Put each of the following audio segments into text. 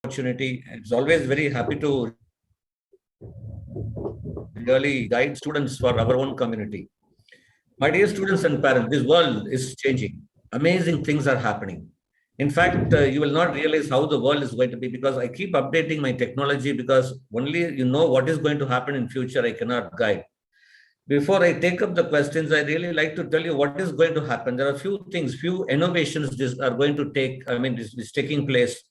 opportunity. It's always very happy to really guide students for our own community. My dear students and parents, this world is changing. Amazing things are happening. In fact, you will not realize how the world is going to be because I keep updating my technology because only you know what is going to happen in future, I cannot guide. Before I take up the questions, I really like to tell you what is going to happen. There are few things, few innovations this are going to take, this is taking place.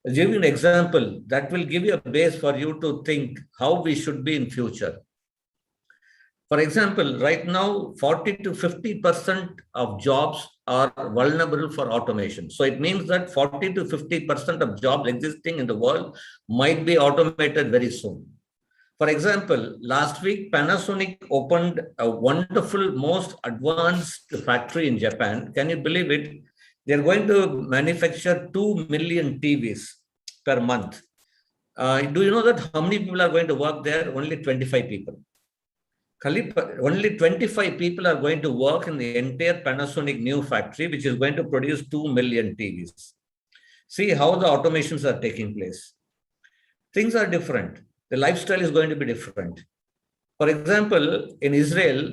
I'll give you an example that will give you a base for you to think how we should be in future. For example, right now, 40 to 50% of jobs are vulnerable for automation. So it means that 40 to 50% of jobs existing in the world might be automated very soon. For example, last week, Panasonic opened a wonderful, most advanced factory in Japan. Can you believe it? They're going to manufacture 2 million TVs per month. Do you know that how many people are going to work there? Only 25 people. Only 25 people are going to work in the entire Panasonic new factory, which is going to produce 2 million TVs. See how the automations are taking place. Things are different. The lifestyle is going to be different. For example, in Israel,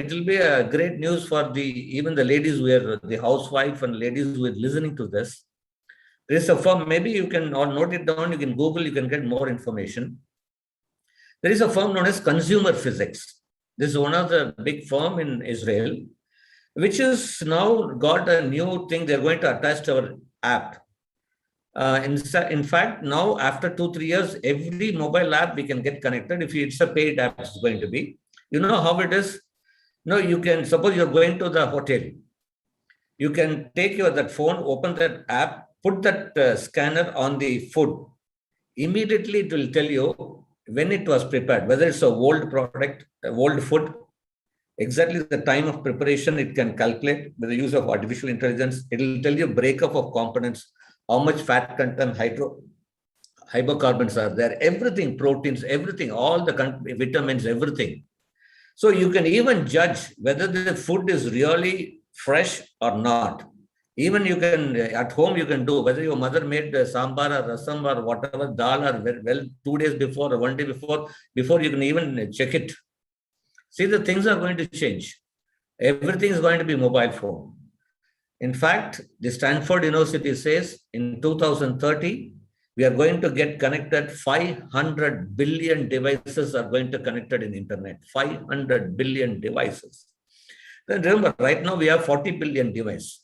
it will be a great news for even the ladies who are the housewife and ladies who are listening to this. There is a firm, maybe you can or note it down, you can Google, you can get more information. There is a firm known as Consumer Physics. This is one of the big firm in Israel, which has now got a new thing they're going to attach to our app. In fact, now after 2-3 years, every mobile app we can get connected. If it's a paid app, it's going to be. You know how it is? No, you can, suppose you're going to the hotel. You can take that phone, open that app, put that scanner on the food. Immediately it will tell you when it was prepared, whether it's a old product, old food, exactly the time of preparation, it can calculate with the use of artificial intelligence. It will tell you breakup of components, how much fat content, hydrocarbons are there, everything, proteins, everything, all the vitamins, everything. So you can even judge whether the food is really fresh or not. Even you can, at home, you can do, whether your mother made sambar or rasam or whatever, dal or well 2 days before or 1 day before you can even check it. See, the things are going to change. Everything is going to be mobile phone. In fact, the Stanford University says in 2030, we are going to get connected, 500 billion devices are going to connected in internet, 500 billion devices. Then remember, right now we have 40 billion devices.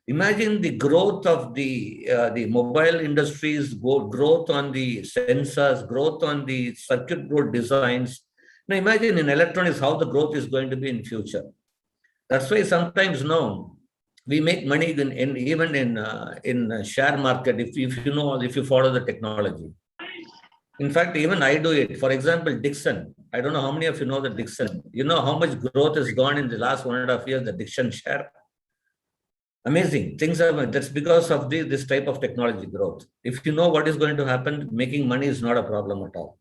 Imagine the growth of the mobile industries, growth on the sensors, growth on the circuit board designs. Now imagine in electronics how the growth is going to be in future. That's why sometimes now we make money even in share market if you follow the technology. In fact, even I do it. For example, Dixon. I don't know how many of you know the Dixon. You know how much growth has gone in the last 1.5 years, the Dixon share. Amazing things are. That's because of this type of technology growth. If you know what is going to happen, making money is not a problem at all.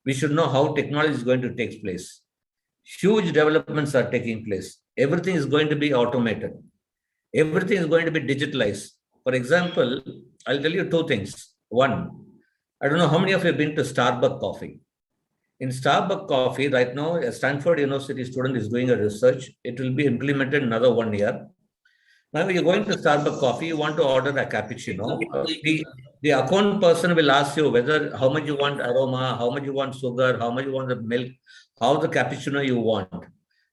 We should know how technology is going to take place. Huge developments are taking place. Everything is going to be automated. Everything is going to be digitalized. For example, I'll tell you two things. One, I don't know how many of you have been to Starbucks coffee. In Starbucks coffee, right now, a Stanford University student is doing a research. It will be implemented in another 1 year. Now, you're going to Starbucks coffee, you want to order a cappuccino. The account person will ask you how much you want aroma, how much you want sugar, how much you want the milk, how the cappuccino you want.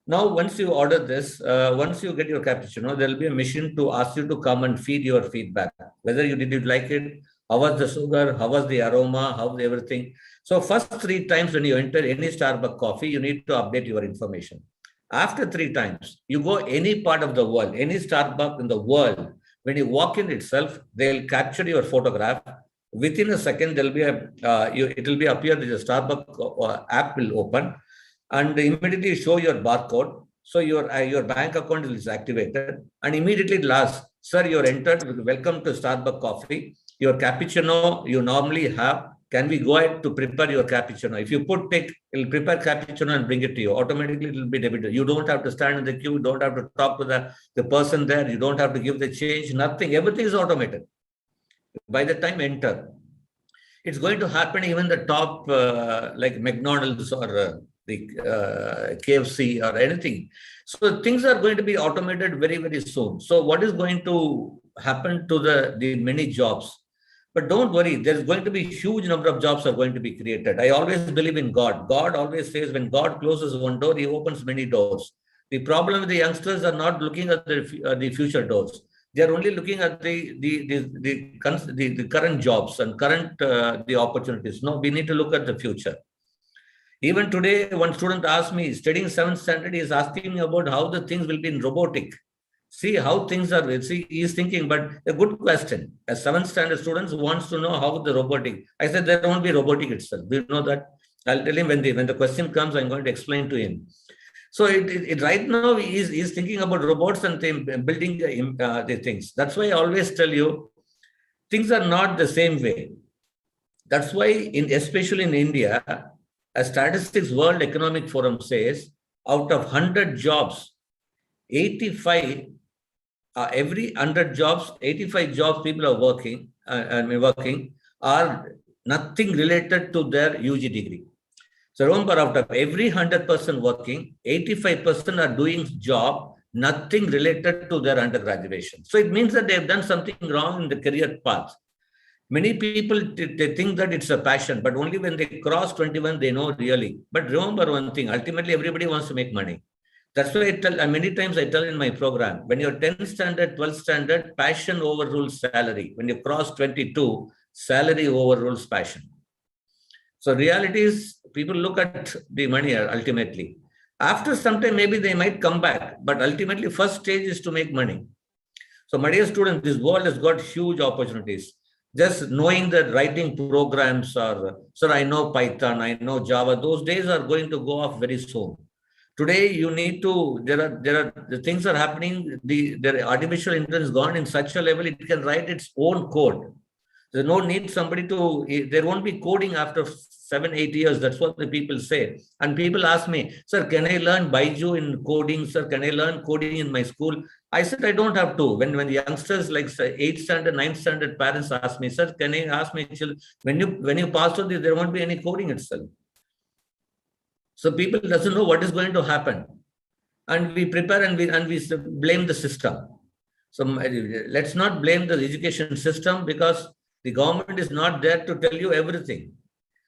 Now, once you order this, once you get your cappuccino, there will be a machine to ask you to come and feed your feedback. Whether you did like it, how was the sugar, how was the aroma, how was everything. So first 3 times when you enter any Starbucks coffee, you need to update your information. After 3 times, you go any part of the world, any Starbucks in the world, when you walk in itself, they'll capture your photograph. Within a second, there'll be it will be appear the Starbucks app will open, and immediately show your barcode. So your bank account is activated, and immediately it asks, sir, you're entered. Welcome to Starbucks coffee. Your cappuccino you normally have. Can we go ahead to prepare your cappuccino? If you it'll prepare cappuccino and bring it to you. Automatically, it will be debited. You don't have to stand in the queue. You don't have to talk to the person there. You don't have to give the change. Nothing. Everything is automated. by the time enter, it's going to happen even the top like McDonald's or the KFC or anything. So things are going to be automated very, very soon. So what is going to happen to the many jobs? But don't worry, there's going to be huge number of jobs are going to be created. I always believe in God. God always says when God closes one door, he opens many doors. The problem with the youngsters are not looking at the future doors. They are only looking at the current jobs and current the opportunities. No, we need to look at the future. Even today, one student asked me, studying 7th standard, he is asking me about how the things will be in robotic. See how things are. See, he is thinking, but a good question. A 7th standard student wants to know how the robotic. I said there won't be robotic itself. We know that. I'll tell him when the question comes, I'm going to explain to him. So right now he's thinking about robots and building the things. That's why I always tell you, things are not the same way. That's why, especially in India, a Statistics World Economic Forum says, out of 100 jobs, 85, every 100 jobs, 85 jobs people are working are nothing related to their UG degree. So remember, out of every 100% working, 85% are doing job, nothing related to their undergraduation. So it means that they have done something wrong in the career path. Many people, they think that it's a passion, but only when they cross 21, they know really. But remember one thing, ultimately everybody wants to make money. That's why many times I tell in my program, when you're 10th standard, 12th standard, passion overrules salary. When you cross 22, salary overrules passion. So reality is, people look at the money ultimately. After some time, maybe they might come back, but ultimately first stage is to make money. So my dear students, this world has got huge opportunities. Just knowing that writing programs or, sir, I know Python, I know Java, those days are going to go off very soon. Today, you need to, the things are happening, the artificial intelligence gone in such a level, it can write its own code. There's no need somebody to, there won't be coding after 7-8 years. That's what the people say. And people ask me, sir, can I learn Baiju in coding? Sir, can I learn coding in my school? I said, I don't have to. When the youngsters like 8th standard, 9th standard parents ask me, sir, can I ask my children, when you pass through this, there won't be any coding itself. So people doesn't know what is going to happen. And we prepare and we blame the system. So let's not blame the education system, because the government is not there to tell you everything.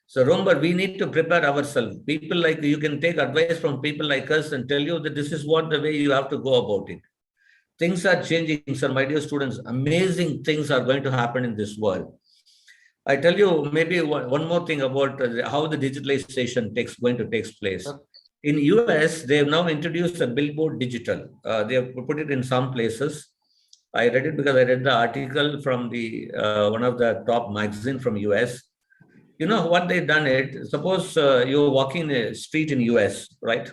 So remember, we need to prepare ourselves. People like you can take advice from people like us and tell you that this is what the way you have to go about it. Things are changing, sir, my dear students. Amazing things are going to happen in this world. I tell you maybe one more thing about how the digitalization going to take place. In US, they have now introduced a billboard digital. They have put it in some places. I read it because I read the article from the one of the top magazine from US. You know what they've done it? Suppose you're walking a street in US, right?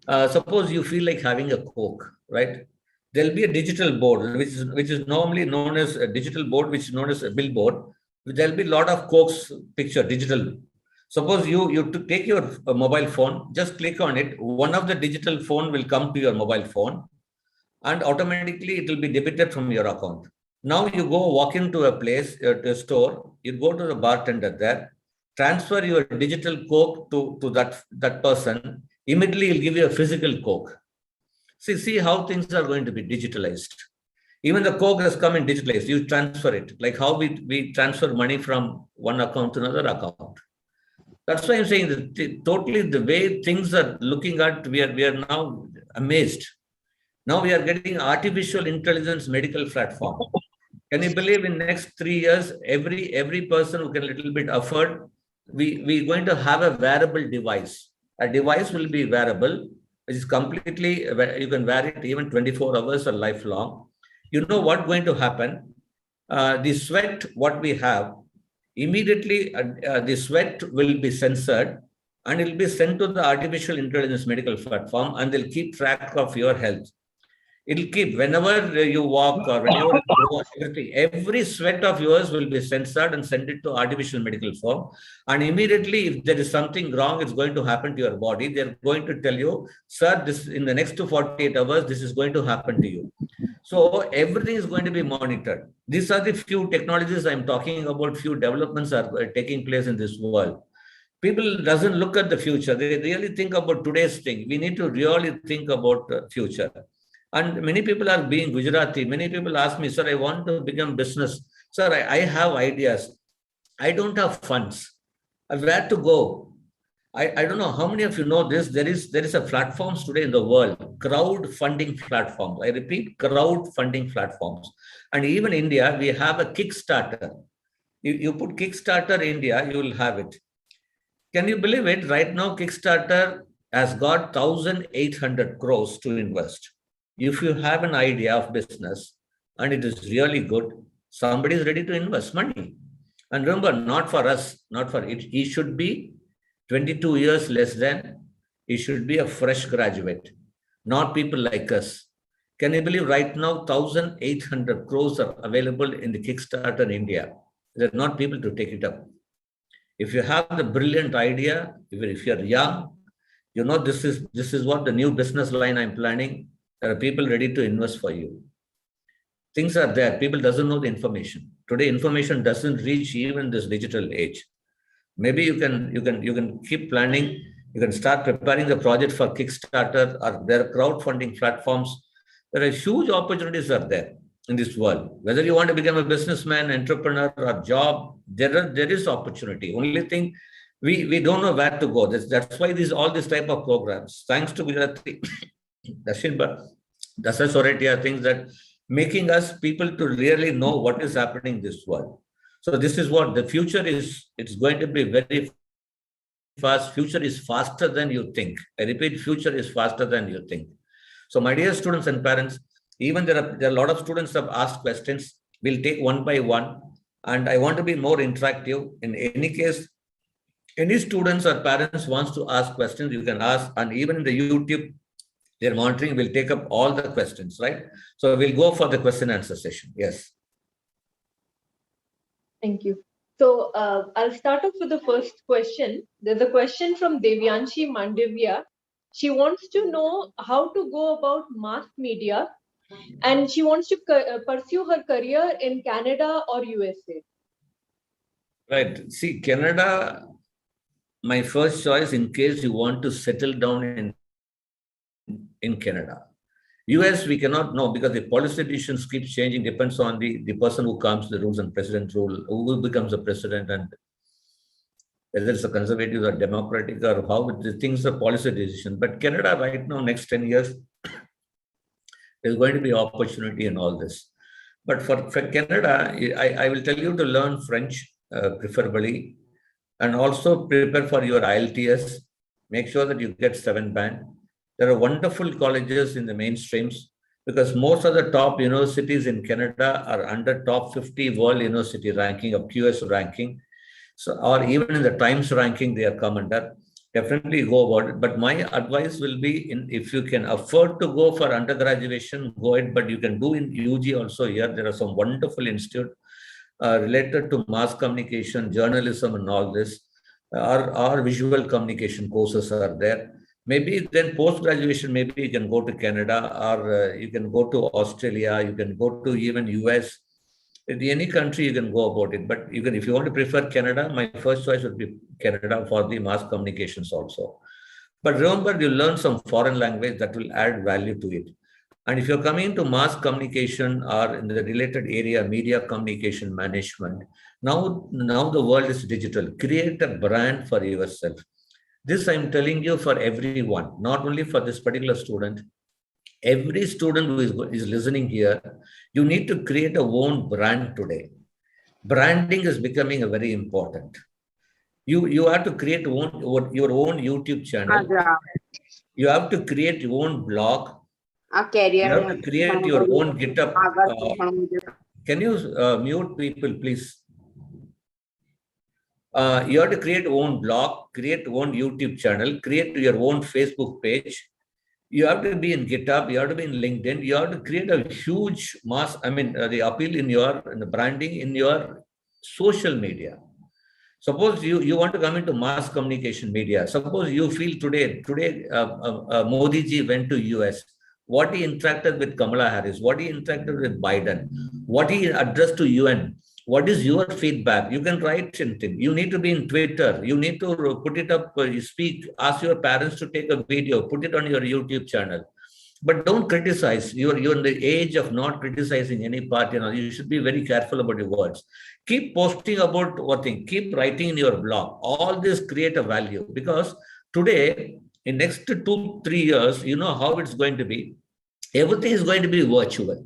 Suppose you feel like having a Coke, right? There'll be a digital board, which is normally known as a digital board, which is known as a billboard. There'll be a lot of Coke's picture, digital. Suppose you take your mobile phone, just click on it. One of the digital phone will come to your mobile phone, and automatically it will be debited from your account. Now you go walk into a place, to a store, you go to the bartender there, transfer your digital Coke to that person, immediately he'll give you a physical Coke. See how things are going to be digitalized. Even the Coke has come in digitalized. You transfer it, like how we transfer money from one account to another account. That's why I'm saying that totally the way things are looking at, we are now amazed. Now we are getting artificial intelligence medical platform. Can you believe in next 3 years, every person who can a little bit afford, we're going to have a wearable device. A device will be wearable, which is completely, you can wear it even 24 hours or lifelong. You know what's going to happen? The sweat, what we have, immediately the sweat will be censored and it will be sent to the artificial intelligence medical platform, and they'll keep track of your health. It'll keep, whenever you walk or whenever you go, every sweat of yours will be censored and sent it to artificial medical form. And immediately, if there is something wrong, it's going to happen to your body. They're going to tell you, sir, this in the next 48 hours, this is going to happen to you. So everything is going to be monitored. These are the few technologies I'm talking about, few developments are taking place in this world. People doesn't look at the future. They really think about today's thing. We need to really think about the future. And many people are being Gujarati. Many people ask me, sir, I want to become business. Sir, I have ideas. I don't have funds. Where to go? I don't know how many of you know this. There is a platforms today in the world, crowdfunding platforms. I repeat, crowdfunding platforms. And even India, we have a Kickstarter. You put Kickstarter India, you will have it. Can you believe it? Right now, Kickstarter has got 1,800 crores to invest. If you have an idea of business and it is really good, somebody is ready to invest money. And remember, not for us, not for it. He should be 22 years less than, he should be a fresh graduate, not people like us. Can you believe right now 1,800 crores are available in the Kickstarter in India? There are not people to take it up. If you have the brilliant idea, even if you're young, you know this is what the new business line I'm planning. There are people ready to invest for you. Things are there. People doesn't know the information. Today, information doesn't reach even this digital age. Maybe you can keep planning. You can start preparing the project for Kickstarter or their crowdfunding platforms. There are huge opportunities are there in this world. Whether you want to become a businessman, entrepreneur, or job, there is opportunity. Only thing we don't know where to go. That's why all these type of programs. Thanks to Gujarati, Dasa Sorority are things that making us people to really know what is happening in this world. So this is what the future is. It's going to be very fast. Future is faster than you think. I repeat, future is faster than you think. So my dear students and parents, even there are a lot of students have asked questions. We'll take one by one. And I want to be more interactive. In any case, any students or parents wants to ask questions, you can ask. And even in the YouTube, they're monitoring, we'll take up all the questions, right? So we'll go for the question answer session. Yes. Thank you. So I'll start off with the first question. There's a question from Devyanshi Mandavia. She wants to know how to go about mass media, and she wants to pursue her career in Canada or USA. Right. See, Canada, my first choice in case you want to settle down in Canada. US, we cannot know because the policy decisions keep changing, depends on the person who comes, the rules and president rule, who becomes the president, and whether it's a conservative or democratic or how the things are policy decision. But Canada right now, next 10 years, there's going to be opportunity in all this. But for Canada, I will tell you to learn French, preferably, and also prepare for your IELTS. Make sure that you get 7 band. There are wonderful colleges in the mainstreams because most of the top universities in Canada are under top 50 world university ranking of QS ranking. So, or even in the Times ranking, they are come under. Definitely go about it. But my advice will be, if you can afford to go for undergraduation, go ahead. But you can do in UG also here. There are some wonderful institutes related to mass communication, journalism, and all this. Our visual communication courses are there. Maybe then post-graduation, maybe you can go to Canada or you can go to Australia, you can go to even US. In any country, you can go about it. But if you want to prefer Canada, my first choice would be Canada for the mass communications also. But remember, you learn some foreign language that will add value to it. And if you're coming to mass communication or in the related area, media communication management, now the world is digital. Create a brand for yourself. This I'm telling you for everyone, not only for this particular student. Every student who is listening here, you need to create a own brand today. Branding is becoming a very important. You have to create your own YouTube channel. You have to create your own blog. You have to create your own GitHub. Can you mute people, please? You have to create your own blog, create your own YouTube channel, create your own Facebook page. You have to be in GitHub, you have to be in LinkedIn, you have to create a huge mass, the appeal in the branding in your social media. Suppose you want to come into mass communication media. Suppose you feel today Modi ji went to US. what he interacted with Kamala Harris, what he interacted with Biden, what he addressed to UN. What is your feedback? You can write anything. You need to be in Twitter. You need to put it up, you speak, ask your parents to take a video, put it on your YouTube channel. But don't criticize. You're in the age of not criticizing any party. You should be very careful about your words. Keep posting about what thing. Keep writing in your blog. All this create a value, because today, in next 2-3 years, you know how it's going to be. Everything is going to be virtual.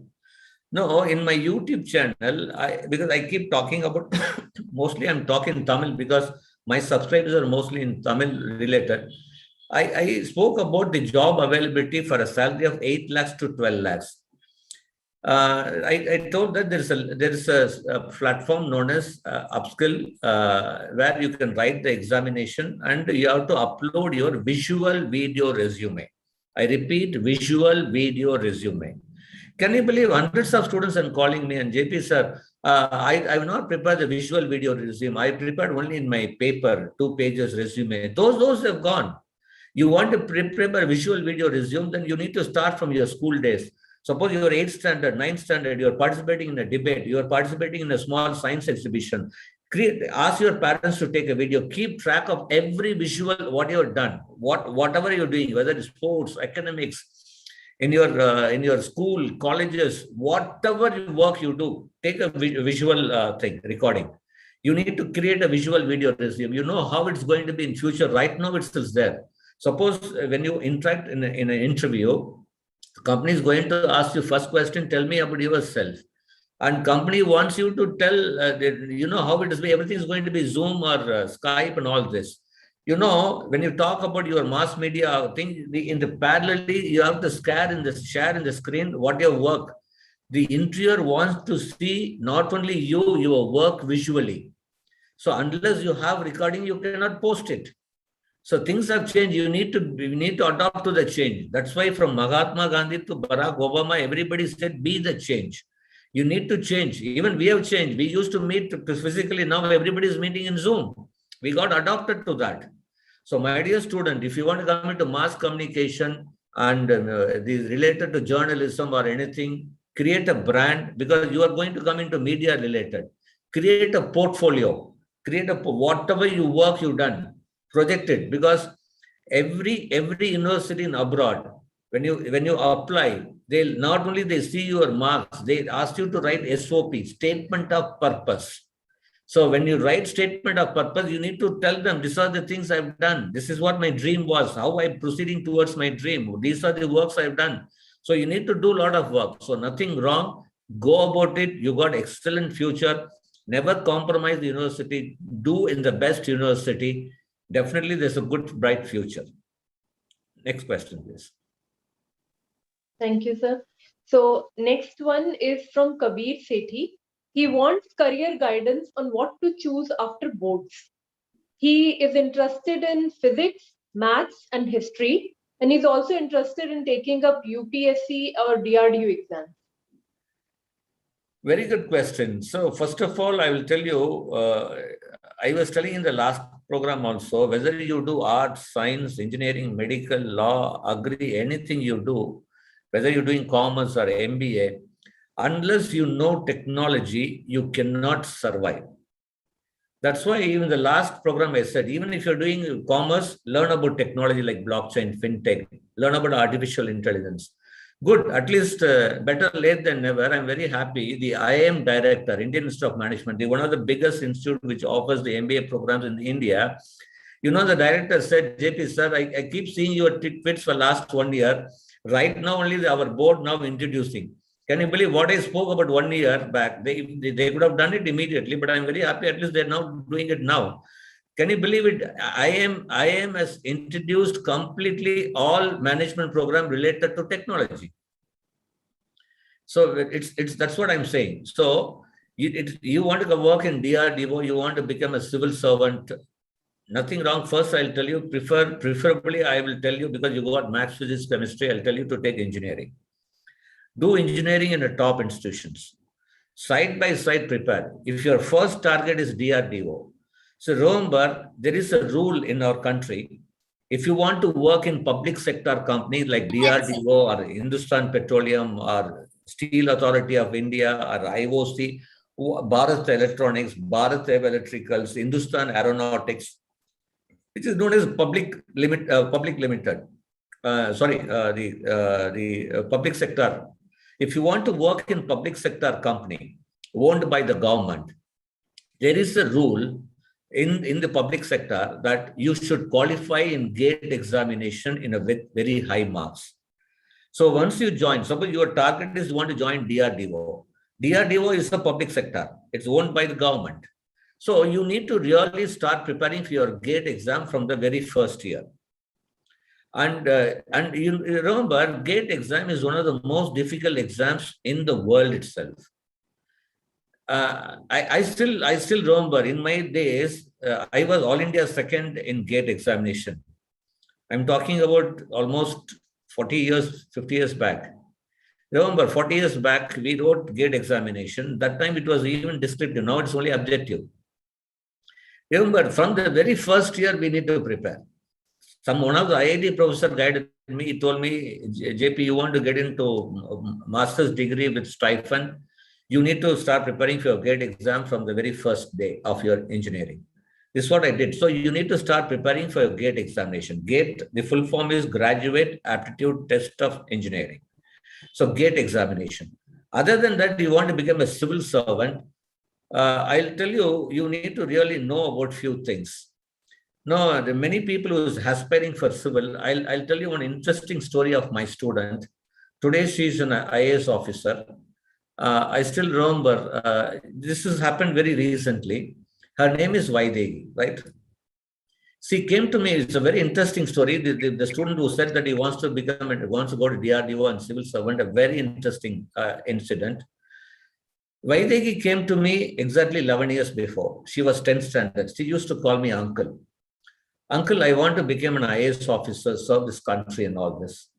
No, in my YouTube channel, because I keep talking about, mostly I'm talking Tamil because my subscribers are mostly in Tamil related. I spoke about the job availability for a salary of 8 lakhs to 12 lakhs. I told that there is a platform known as Upskill, where you can write the examination and you have to upload your visual video resume. I repeat, visual video resume. Can you believe hundreds of students are calling me and JP sir, I have not prepared the visual video resume. I prepared only in my paper, 2 pages resume. Those have gone. You want to prepare a visual video resume, then you need to start from your school days. Suppose you are 8th standard, 9th standard, you are participating in a debate, you are participating in a small science exhibition. Ask your parents to take a video. Keep track of every visual, what you have done, whatever you're doing, whether it's sports, academics, in your school, colleges, whatever work you do, take a visual recording. You need to create a visual video resume. You know how it's going to be in future. Right now, it's still there. Suppose when you interact in an interview, company is going to ask you first question, tell me about yourself. And company wants you to tell, you know how it is, everything is going to be Zoom or Skype and all this. You know, when you talk about your mass media thing, in the parallelly, you have to share in the screen what your work. The interviewer wants to see not only you, your work visually. So unless you have recording, you cannot post it. So things have changed. You need to adopt to the change. That's why from Mahatma Gandhi to Barack Obama, everybody said, be the change. You need to change. Even we have changed. We used to meet physically. Now everybody is meeting in Zoom. We got adopted to that. So my dear student, if you want to come into mass communication and related to journalism or anything, create a brand, because you are going to come into media related. Create a portfolio. Create whatever you work you've done. Project it, because every university in abroad, when you apply, they not only they see your marks, they ask you to write SOP, statement of purpose. So when you write statement of purpose, you need to tell them, these are the things I've done. This is what my dream was, how I'm proceeding towards my dream. These are the works I've done. So you need to do a lot of work. So nothing wrong. Go about it. You got excellent future. Never compromise the university. Do in the best university. Definitely there's a good, bright future. Next question, please. Thank you, sir. So next one is from Kabir Sethi. He wants career guidance on what to choose after boards. He is interested in physics, maths, and history, and he's also interested in taking up UPSC or DRDO exams. Very good question. So first of all, I will tell you, I was telling in the last program also, whether you do arts, science, engineering, medical, law, agri, anything you do, whether you're doing commerce or MBA, unless you know technology, you cannot survive. That's why even the last program I said, even if you're doing commerce, learn about technology like blockchain, fintech, learn about artificial intelligence. Good, at least better late than never. I'm very happy. The IIM director, Indian Institute of Management, one of the biggest institute which offers the MBA programs in India. You know, the director said, JP sir, I keep seeing your tweets for last 1 year. Right now, only our board now introducing. Can you believe what I spoke about 1 year back? They could have done it immediately, but I'm very happy. At least they're now doing it now. Can you believe it? IIM has introduced completely all management program related to technology. So that's what I'm saying. So you want to work in DRDO, you want to become a civil servant. Nothing wrong. First, I'll tell you, preferably, I will tell you, because you got maths, physics, chemistry, I'll tell you to take engineering. Do engineering in the top institutions. Side by side prepare. If your first target is DRDO, so remember, there is a rule in our country. If you want to work in public sector companies like DRDO or Hindustan Petroleum or Steel Authority of India or IOC, Bharat Electronics, Bharat Electricals, Hindustan Aeronautics, which is known as public limited. The public sector. If you want to work in public sector company owned by the government, there is a rule in the public sector that you should qualify in GATE examination in a very high marks. So once you join, suppose your target is you want to join DRDO. DRDO is a public sector. It's owned by the government. So you need to really start preparing for your GATE exam from the very first year. And you remember, GATE exam is one of the most difficult exams in the world itself. I still remember in my days, I was All India second in GATE examination. I'm talking about almost 40 years, 50 years back. Remember, 40 years back, we wrote GATE examination. That time it was even descriptive. Now it's only objective. Remember, from the very first year, we need to prepare. One of the IIT professor guided me. He told me, JP, you want to get into master's degree with stipend, you need to start preparing for your GATE exam from the very first day of your engineering. This is what I did. So you need to start preparing for your GATE examination. GATE, the full form is Graduate Aptitude Test of Engineering. So GATE examination. Other than that, you want to become a civil servant, I'll tell you, you need to really know about few things. No, there are many people who is aspiring for civil. I'll tell you one interesting story of my student. Today, she's an IAS officer. I still remember, this has happened very recently. Her name is Vaidegi, right? She came to me, it's a very interesting story. The student who said that he wants to go to DRDO and civil servant, a very interesting incident. Vaidegi came to me exactly 11 years before. She was 10th standard. She used to call me uncle. Uncle, I want to become an IAS officer, serve this country and all this.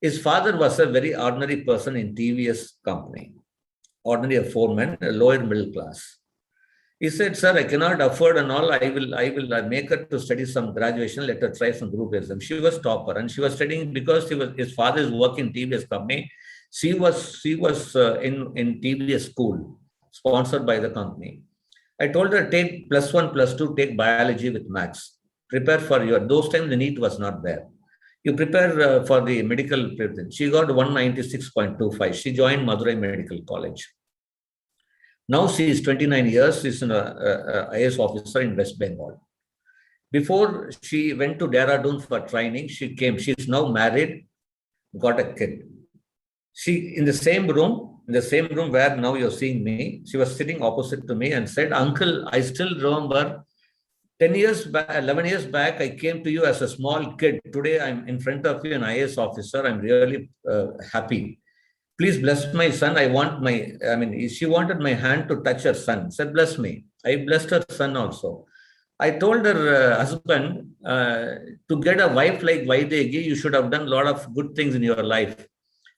His father was a very ordinary person in TVS company. Ordinary, a foreman, a lower middle class. He said, sir, I cannot afford and all. I will make her to study some graduation. Let her try some group exam. She was topper and she was studying because his father is working in TVS company. She was in TVS school, sponsored by the company. I told her, take +1, +2, take biology with maths. Prepare for those times the NEET was not there. You prepare for the medical preparation. She got 196.25. She joined Madurai Medical College. Now she is 29 years. She's an IAS officer in West Bengal. Before she went to Dehradun for training, she came. She's now married, got a kid. She, in the same room where now you're seeing me, she was sitting opposite to me and said, Uncle, I still remember 10 years back, 11 years back, I came to you as a small kid. Today, I'm in front of you, an IAS officer. I'm really happy. Please bless my son. She wanted my hand to touch her son. Said, bless me. I blessed her son also. I told her husband, to get a wife like Vaidegi, you should have done a lot of good things in your life.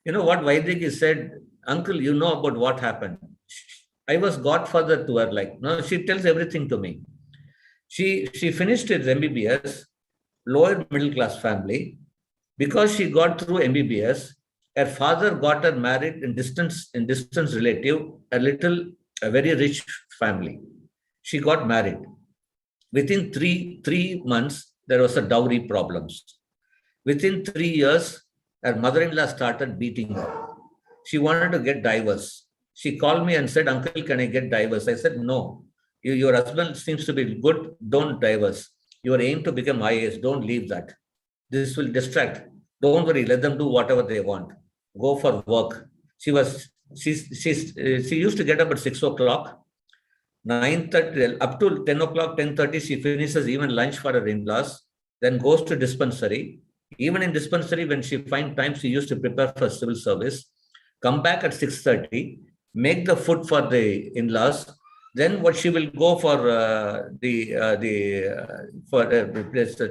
You know what Vaidegi said? Uncle, you know about what happened. I was godfather to her. No, she tells everything to me. She finished her MBBS, lower middle class family. Because she got through MBBS, her father got her married in distance relative, a very rich family. She got married. Within three months, there was a dowry problems. Within 3 years, her mother-in-law started beating her. She wanted to get divorce. She called me and said, Uncle, can I get divorce? I said, no. Your husband seems to be good. Don't divorce. Your aim to become IAS. Don't leave that. This will distract. Don't worry. Let them do whatever they want. Go for work. She used to get up at 6 o'clock. 9:30 up to 10 o'clock, 10:30, she finishes even lunch for her in-laws, then goes to dispensary. Even in dispensary, when she finds time, she used to prepare for civil service, come back at 6:30, make the food for the in-laws. Then what she will go for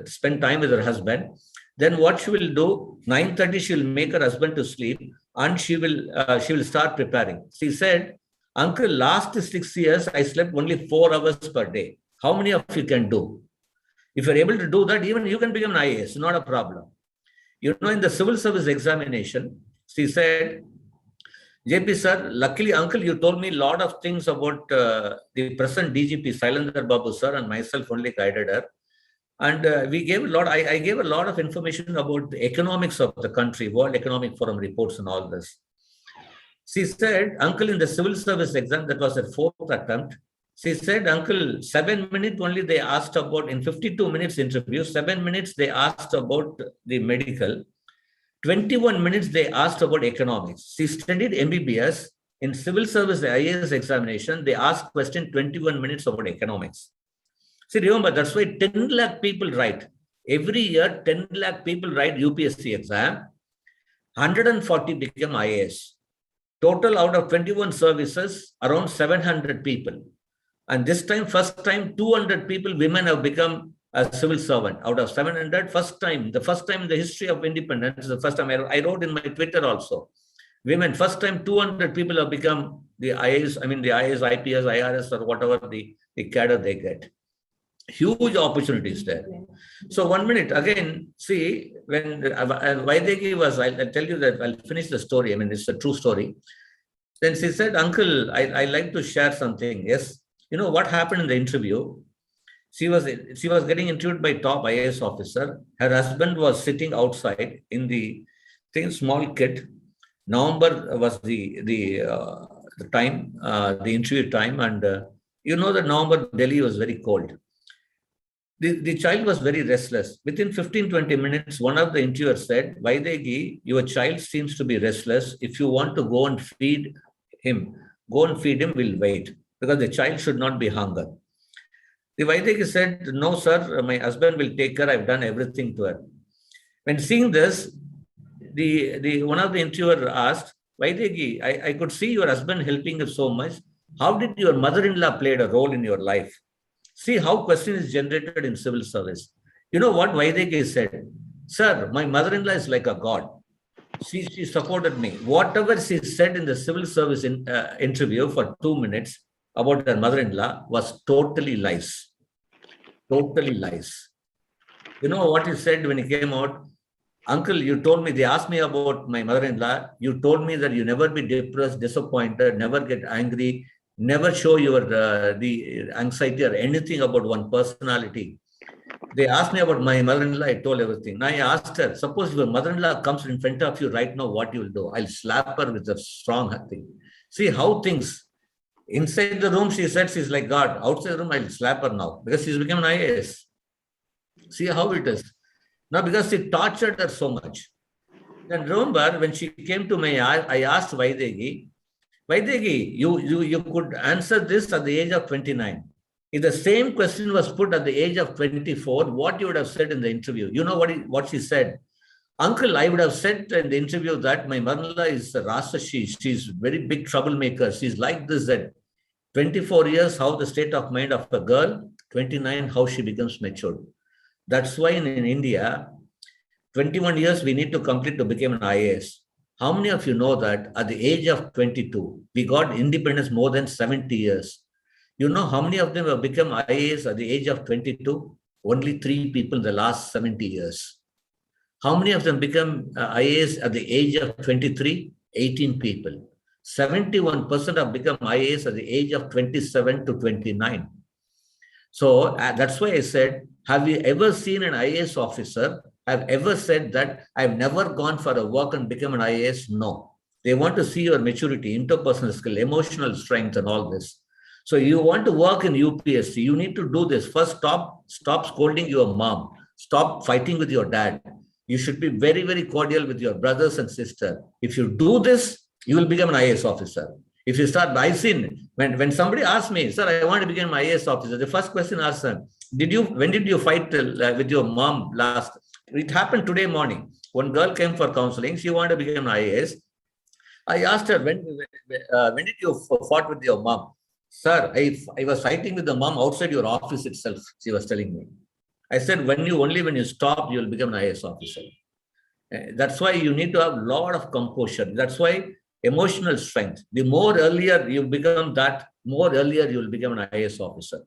spend time with her husband. Then what she will do, 9:30, she will make her husband to sleep and she will start preparing. She said, Uncle, last 6 years, I slept only 4 hours per day. How many of you can do? If you're able to do that, even you can become an IAS, not a problem. You know, in the civil service examination, she said, JP sir, luckily, uncle, you told me a lot of things about the present DGP, Sailendra Babu sir, and myself only guided her. And we gave a lot, I gave a lot of information about the economics of the country, World Economic Forum reports and all this. She said, uncle, in the civil service exam, that was her 4th attempt, she said, uncle, 7 minutes only they asked about, in 52 minutes interview, 7 minutes they asked about the medical, 21 minutes they asked about economics. She studied MBBS. In civil service IAS examination, they asked question 21 minutes about economics. See, remember, that's why 10 lakh people write. Every year, 10 lakh people write UPSC exam. 140 become IAS. Total out of 21 services, around 700 people. And this time, first time, 200 people, women have become a civil servant. Out of 700, the first time in the history of independence, the first time I wrote in my Twitter also. Women, first time 200 people have become the IAS, the IAS, IPS, IRS, or whatever the cadre they get. Huge opportunities there. So 1 minute, again, see, when Vaidegi was, I'll tell you that, I'll finish the story. It's a true story. Then she said, uncle, I like to share something. Yes. You know what happened in the interview? She was getting interviewed by top IAS officer. Her husband was sitting outside in the small kid. November was the time, the interview time, and you know that November Delhi was very cold. The child was very restless. Within 15-20 minutes, one of the interviewers said, Vaidegi, your child seems to be restless. If you want to go and feed him, we'll wait, because the child should not be hunger. The Vaidegi said, no, sir, my husband will take care. I've done everything to her. When seeing this, one of the interviewer asked, Vaidegi, I could see your husband helping you so much. How did your mother-in-law play a role in your life? See how question is generated in civil service. You know what Vaidegi said? Sir, my mother-in-law is like a god. She supported me. Whatever she said in the civil service interview for 2 minutes about her mother-in-law was totally lies. Totally lies. You know what he said when he came out? Uncle, you told me, they asked me about my mother-in-law. You told me that you never be depressed, disappointed, never get angry, never show your the anxiety or anything about one personality. They asked me about my mother-in-law. I told everything. Now I asked her, suppose your mother-in-law comes in front of you right now, what you will do? I'll slap her with a strong thing. See how things. Inside the room, she said she's like God. Outside the room, I'll slap her now because she's become an IAS. See how it is. Now, because she tortured her so much. Then remember, when she came to me, I asked Vaidegi, you could answer this at the age of 29. If the same question was put at the age of 24, what you would have said in the interview? You know what she said? Uncle, I would have said in the interview that my mother-in-law is a Rasa. She's very big troublemaker. She's like this, that 24 years, how the state of mind of a girl, 29, how she becomes matured. That's why in India, 21 years we need to complete to become an IAS. How many of you know that at the age of 22, we got independence more than 70 years? You know how many of them have become IAS at the age of 22? Only 3 people in the last 70 years. How many of them become IAS at the age of 23? 18 people. 71% have become IAS at the age of 27 to 29. So that's why I said, have you ever seen an IAS officer have ever said that I've never gone for a walk and become an IAS? No. They want to see your maturity, interpersonal skill, emotional strength, and all this. So you want to work in UPSC, you need to do this. First, stop scolding your mom. Stop fighting with your dad. You should be very, very cordial with your brothers and sisters. If you do this, you will become an IAS officer. If you start, I've seen, when somebody asks me, sir, I want to become an IAS officer, the first question I ask them, when did you fight with your mom last? It happened today morning. One girl came for counseling. She wanted to become an IAS. I asked her, when did you fought with your mom? Sir, I was fighting with the mom outside your office itself, she was telling me. I said, when you stop, you will become an IAS officer. That's why you need to have a lot of composure. That's why emotional strength. The more earlier you become that, more earlier you will become an IAS officer.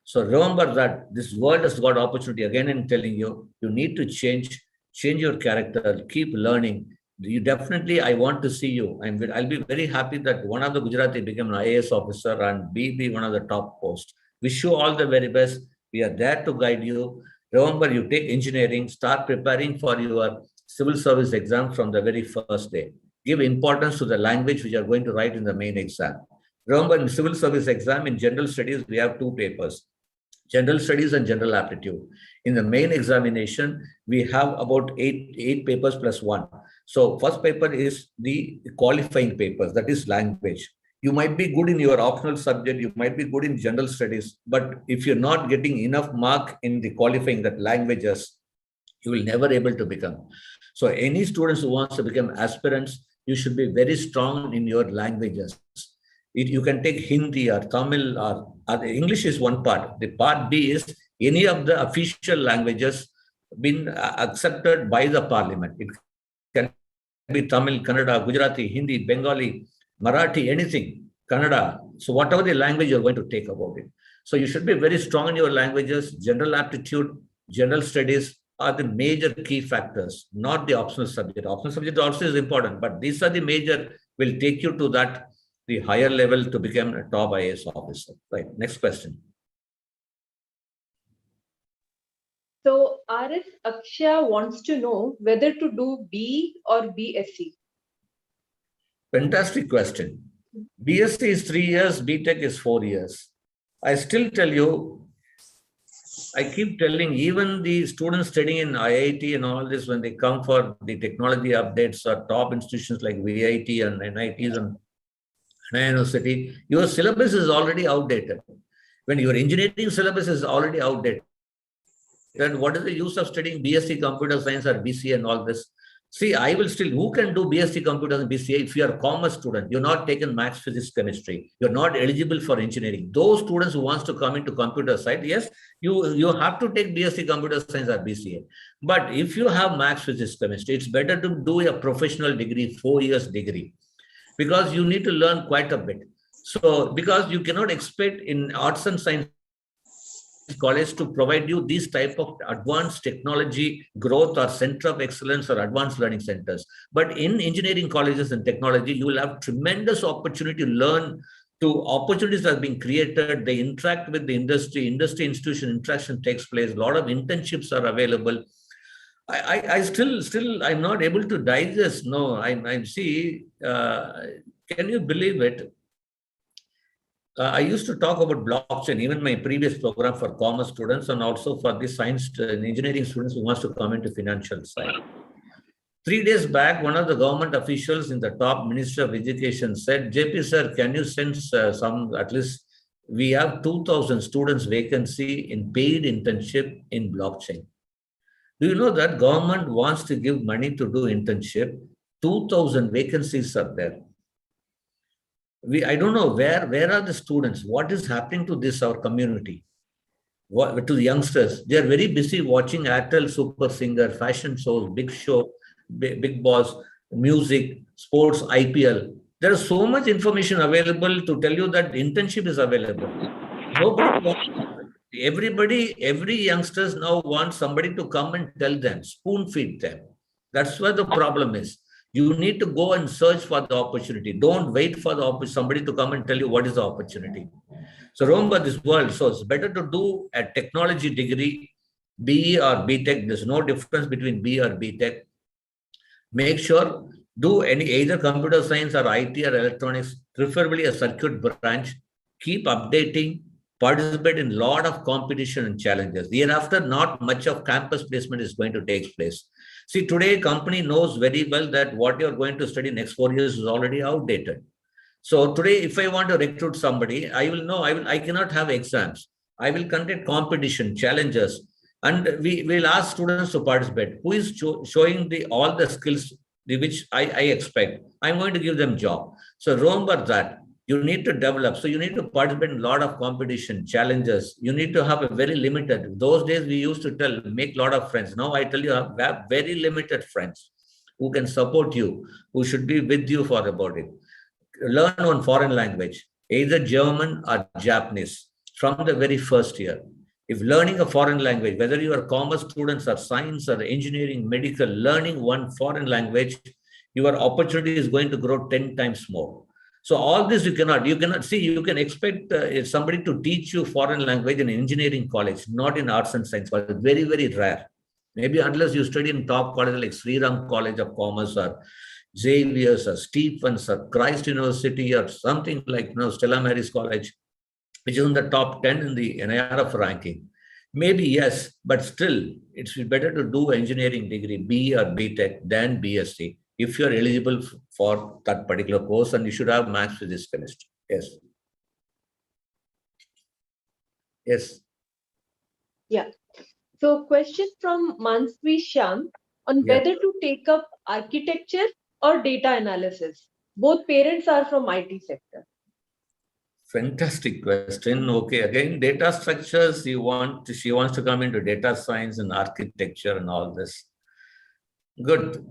So remember that this world has got opportunity. Again, I'm telling you, you need to change your character, keep learning. You definitely, I want to see you. I'll be very happy that one of the Gujarati became an IAS officer and be one of the top posts. Wish you all the very best. We are there to guide you. Remember, you take engineering, start preparing for your civil service exam from the very first day. Give importance to the language which you are going to write in the main exam. Remember, in civil service exam, in general studies, we have two papers, general studies and general aptitude. In the main examination, we have about eight papers plus one. So first paper is the qualifying papers, that is language. You might be good in your optional subject, you might be good in general studies, but if you're not getting enough mark in the qualifying, that languages, you will never able to become. So any students who wants to become aspirants, you should be very strong in your languages. You can take Hindi or Tamil or English is one part. The part B is any of the official languages been accepted by the parliament. It can be Tamil, Kannada, Gujarati, Hindi, Bengali, Marathi, anything, Kannada. So whatever the language you're going to take about it. So you should be very strong in your languages. General aptitude, general studies are the major key factors, not the optional subject. Optional subject also is important, but these are the major, will take you to that, the higher level to become a top IAS officer. Right. Next question. So RS Akshay wants to know whether to do B or BSc. Fantastic question. BSc is 3 years, BTech is 4 years. I still tell you, I keep telling even the students studying in IIT and all this, when they come for the technology updates or top institutions like VIT and NITs and University, your syllabus is already outdated. When your engineering syllabus is already outdated, then what is the use of studying BSc Computer Science or BCA and all this? See, I will still, who can do BSc Computer and BCA if you are a commerce student? You're not taken maths, physics, chemistry. You're not eligible for engineering. Those students who wants to come into computer science, yes, you have to take BSc Computer Science or BCA. But if you have maths, physics, chemistry, it's better to do a professional degree, 4 years degree, because you need to learn quite a bit. So, because you cannot expect in arts and science college to provide you these type of advanced technology growth or center of excellence or advanced learning centers. But in engineering colleges and technology, you will have tremendous opportunity to learn, to opportunities are being created. They interact with the industry institution interaction takes place. A lot of internships are available. I still I'm not able to digest. No, I see. Can you believe it? I used to talk about blockchain, even my previous program for commerce students and also for the science and engineering students who wants to come into financial side. 3 days back, one of the government officials in the top Minister of Education said, JP sir, can you send some, at least we have 2,000 students vacancy in paid internship in blockchain. Do you know that government wants to give money to do internship? 2,000 vacancies are there. I don't know where are the students? What is happening to this, our community? To the youngsters? They are very busy watching Airtel Super Singer, fashion shows, Big Show, Big Boss, music, sports, IPL. There is so much information available to tell you that internship is available. Every youngsters now wants somebody to come and tell them, spoon feed them. That's where the problem is. You need to go and search for the opportunity. Don't wait for somebody to come and tell you what is the opportunity. So remember this world. So it's better to do a technology degree, BE or BTech. There's no difference between BE or BTech. Make sure do either computer science or IT or electronics, preferably a circuit branch. Keep updating. Participate in a lot of competition and challenges. Thereafter, not much of campus placement is going to take place. See, today, company knows very well that what you're going to study next 4 years is already outdated. So today, if I want to recruit somebody, I will know I cannot have exams. I will conduct competition, challenges, and we will ask students to participate. Who is showing all the skills which I expect? I'm going to give them job. So remember that. You need to develop. So you need to participate in a lot of competition, challenges. You need to have a very limited. Those days we used to make a lot of friends. Now I tell you, have very limited friends who can support you, who should be with you for about it. Learn one foreign language, either German or Japanese. from the very first year. If learning a foreign language, whether you are commerce students or science or engineering, medical, learning one foreign language, your opportunity is going to grow 10 times more. So all this you cannot see, you can expect somebody to teach you foreign language in engineering college, not in arts and science college. Very, very rare. Maybe unless you study in top colleges like Sri Ram College of Commerce or Xavier's or Stephens or Christ University or something like Stella Maris College, which is in the top 10 in the NIRF ranking. Maybe yes, but still, it's better to do engineering degree, B or BTech, than BSc, if you're eligible for that particular course, and you should have maths, physics, chemistry. Yes. Yes. Yeah. So question from Mansvi Sham on whether to take up architecture or data analysis. Both parents are from IT sector. Fantastic question. Okay, again, data structures, she wants to come into data science and architecture and all this. Good.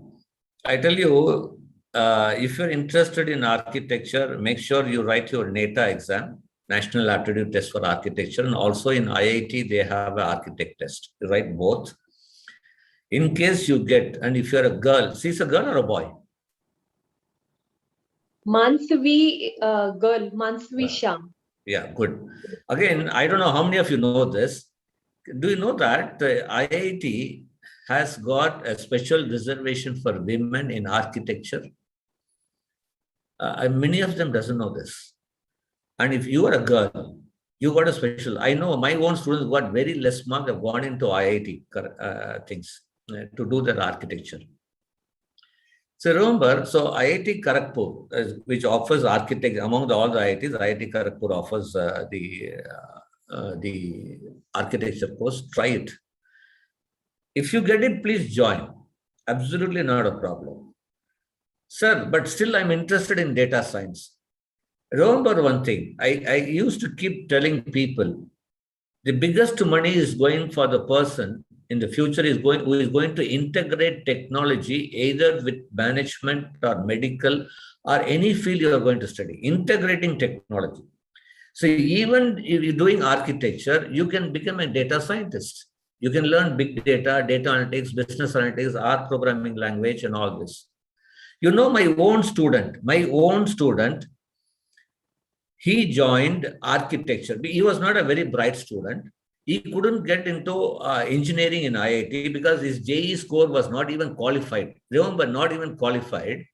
I tell you, if you're interested in architecture, make sure you write your NETA exam, National Aptitude Test for Architecture, and also in IIT, they have an architect test. You write both. In case you get, and if you're a girl, she's a girl or a boy? Mansvi girl, Mansvi Sham. Yeah, good. Again, I don't know how many of you know this. Do you know that the IIT has got a special reservation for women in architecture? Many of them doesn't know this. And if you are a girl, you got a special. I know my own students got very less marks, have gone into IIT things to do their architecture. So remember, IIT Kharagpur, which offers architecture among all the IITs, IIT Kharagpur offers the architecture course. Try it. If you get it, please join. Absolutely not a problem. Sir, but still I'm interested in data science. Remember one thing, I used to keep telling people, the biggest money is going for the person in the future who is going to integrate technology either with management or medical or any field you are going to study, integrating technology. So even if you're doing architecture, you can become a data scientist. You can learn big data, data analytics, business analytics, R programming language, and all this. You know, my own student, he joined architecture. He was not a very bright student. He couldn't get into engineering in IIT because his JEE score was not even qualified. Remember, not even qualified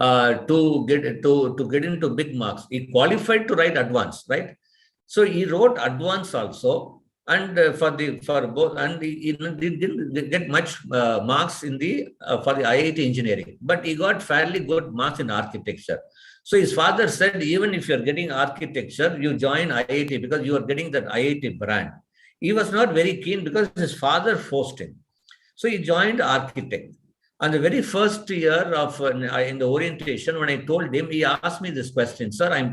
to get into big marks. He qualified to write advanced, right? So he wrote advanced also, and for both, and he didn't get much marks in for the IIT engineering, but he got fairly good marks in architecture. So his father said, even if you're getting architecture, you join IIT because you are getting that IIT brand. He was not very keen because his father forced him. So he joined architect. And the very first year of in the orientation, when I told him, he asked me this question, sir, I've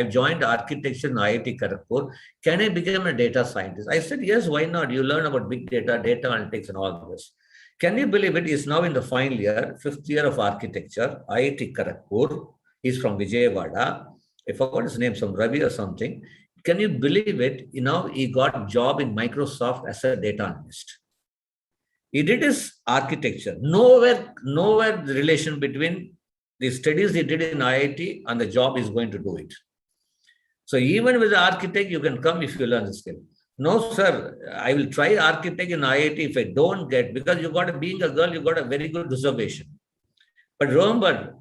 joined architecture in IIT Kharagpur. Can I become a data scientist? I said, yes, why not? You learn about big data, data analytics, and all this. Can you believe it? He's now in the final year, 5th year of architecture, IIT Kharagpur. He's from Vijayawada. I forgot his name, some Ravi or something. Can you believe it? He got a job in Microsoft as a data analyst. He did his architecture. Nowhere the relation between the studies he did in IIT and the job he's going to do it. So even with the architect, you can come if you learn the skill. No, sir, I will try architect in IIT if I don't get, because being a girl, you got a very good reservation. But remember,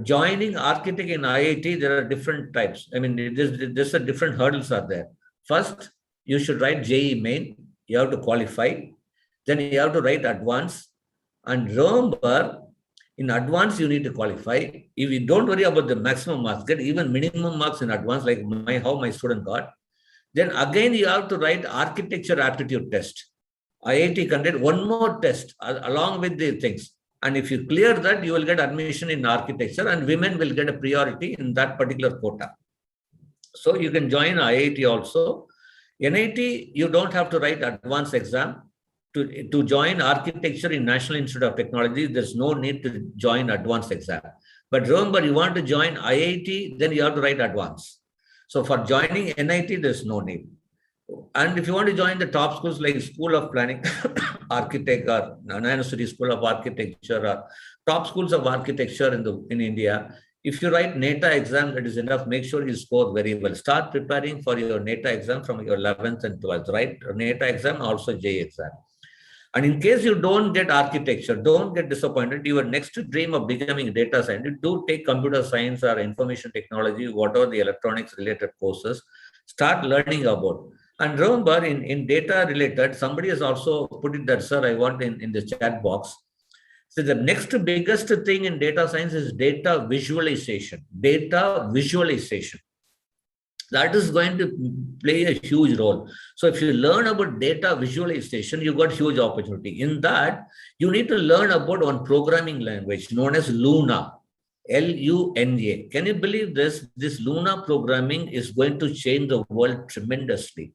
joining architect in IIT, there are different types. I mean, there's a different hurdles are there. First, you should write JEE main. You have to qualify. Then you have to write advanced. And remember, in advance, you need to qualify. If you don't worry about the maximum marks, get even minimum marks in advance, like how my student got. Then again, you have to write architecture aptitude test. IIT conduct one more test along with the things. And if you clear that, you will get admission in architecture, and women will get a priority in that particular quota. So you can join IIT also. NIT, you don't have to write advanced exam. To join architecture in National Institute of Technology, there's no need to join advanced exam. But remember, you want to join IIT, then you have to write advanced. So for joining NIT, there's no need. And if you want to join the top schools like School of Planning, Architect, or Nana City School of Architecture, or top schools of architecture in India, if you write NETA exam, that is enough. Make sure you score very well. Start preparing for your NETA exam from your 11th and 12th, right? NETA exam, also JEE exam. And in case you don't get architecture, don't get disappointed. Your next dream of becoming data scientist, do take computer science or information technology, whatever the electronics related courses, start learning about. And remember, in data related, somebody has also put it that, sir, I want in the chat box. So the next biggest thing in data science is data visualization. Data visualization. That is going to play a huge role. So if you learn about data visualization, you got huge opportunity. In that, you need to learn about one programming language known as Luna. Luna. Can you believe this? This Luna programming is going to change the world tremendously.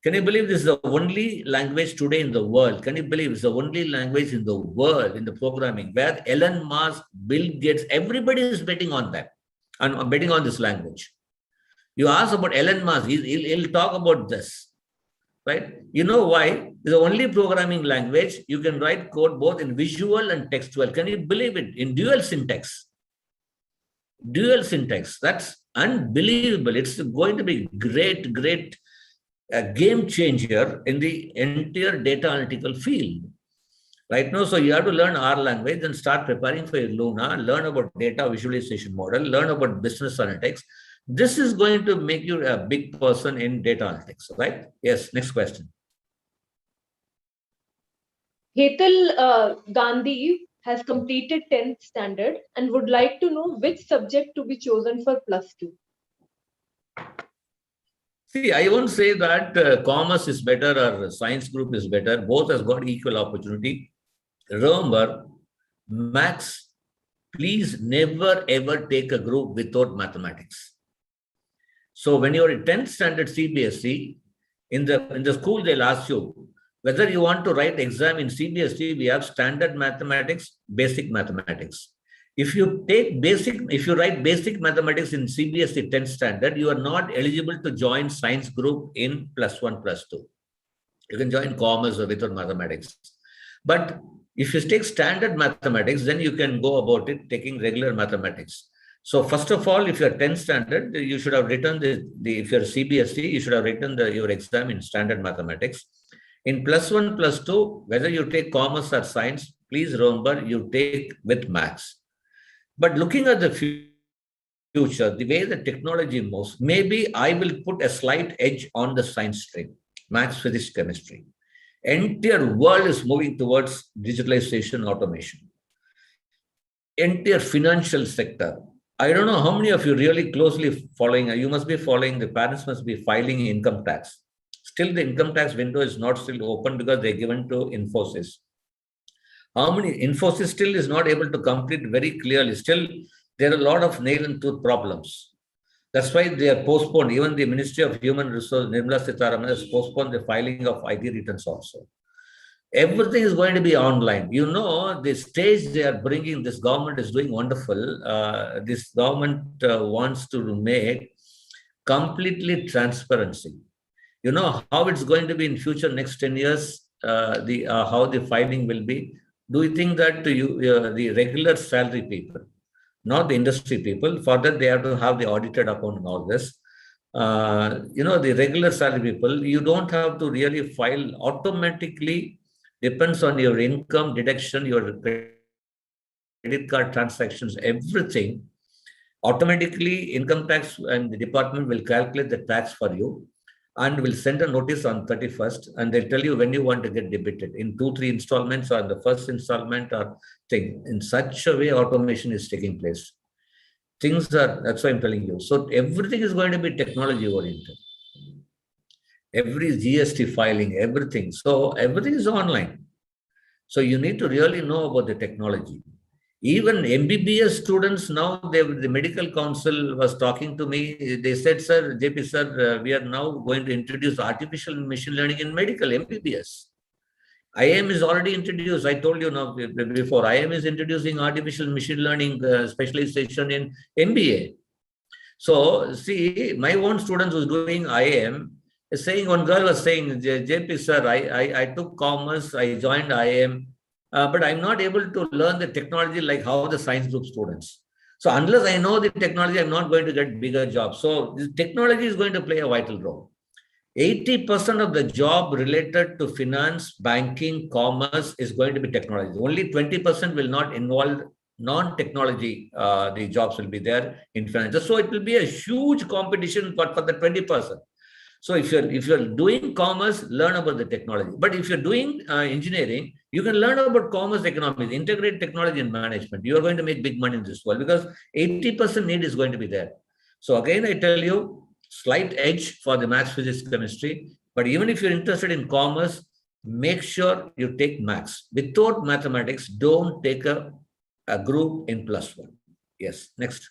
Can you believe this is the only language today in the world? Can you believe it's the only language in the world in the programming where Elon Musk, Bill Gates, everybody is betting on that and betting on this language. You ask about Elon Musk, he'll talk about this, right? You know why? It's the only programming language you can write code both in visual and textual. Can you believe it? In dual syntax. Dual syntax. That's unbelievable. It's going to be great game changer in the entire data analytical field. Right now, so you have to learn R language and start preparing for your Luna, learn about data visualization model, learn about business analytics. This is going to make you a big person in data analytics, right? Yes, next question. Untitled Gandhi has completed 10th standard and would like to know which subject to be chosen for +2. See, I won't say that commerce is better or science group is better. Both has got equal opportunity. Remember, maths, please never ever take a group without mathematics. So when you're in 10th standard CBSE, in the school, they'll ask you whether you want to write exam in CBSE, we have standard mathematics, basic mathematics. If you write basic mathematics in CBSE 10th standard, you are not eligible to join science group in +1, +2. You can join commerce or without mathematics. But if you take standard mathematics, then you can go about it taking regular mathematics. So first of all, if you're 10th standard, you should have written if you're CBSE, you should have written your exam in standard mathematics. In +1, +2, whether you take commerce or science, please remember you take with maths. But looking at the future, the way the technology moves, maybe I will put a slight edge on the science stream, maths, physics, chemistry. Entire world is moving towards digitalization, automation. Entire financial sector. I don't know how many of you really closely following, you must be following, the parents must be filing income tax. Still, the income tax window is not still open because they're given to Infosys. How many? Infosys still is not able to complete very clearly. Still, there are a lot of nail and tooth problems. That's why they are postponed. Even the Ministry of Human Resources, Nirmala Sitharaman, has postponed the filing of IT returns also. Everything is going to be online. You know, the stage they are bringing, this government is doing wonderful. This government wants to make completely transparency. You know how it's going to be in future, next 10 years, how the filing will be. Do you think that the regular salary people, not the industry people, for that they have to have the audited account and all this. The regular salary people, you don't have to really file automatically, depends on your income, deduction, your credit card transactions, everything. Automatically, income tax and the department will calculate the tax for you and will send a notice on 31st, and they'll tell you when you want to get debited in 2-3 installments or the first installment or thing. In such a way, automation is taking place. That's why I'm telling you. So everything is going to be technology oriented. Every GST filing, everything. So everything is online. So you need to really know about the technology. Even MBBS students now, the medical council was talking to me. They said, sir, JP sir, we are now going to introduce artificial machine learning in medical MBBS. IIM is already introduced. I told you now before, IIM is introducing artificial machine learning specialization in MBA. So see, my own students who's doing IIM is saying, one girl was saying, JP sir, I took commerce, I joined IIM, but I'm not able to learn the technology like how the science group students. So unless I know the technology, I'm not going to get bigger jobs. So this technology is going to play a vital role. 80% of the job related to finance, banking, commerce is going to be technology. Only 20% will not involve non-technology. The jobs will be there in finance. So it will be a huge competition for the 20%. So if you're doing commerce, learn about the technology. But if you're doing engineering, you can learn about commerce economics, integrate technology and management. You are going to make big money in this world because 80% need is going to be there. So again, I tell you, slight edge for the maths, physics, chemistry. But even if you're interested in commerce, make sure you take maths. Without mathematics, don't take a group in +1. Yes, next.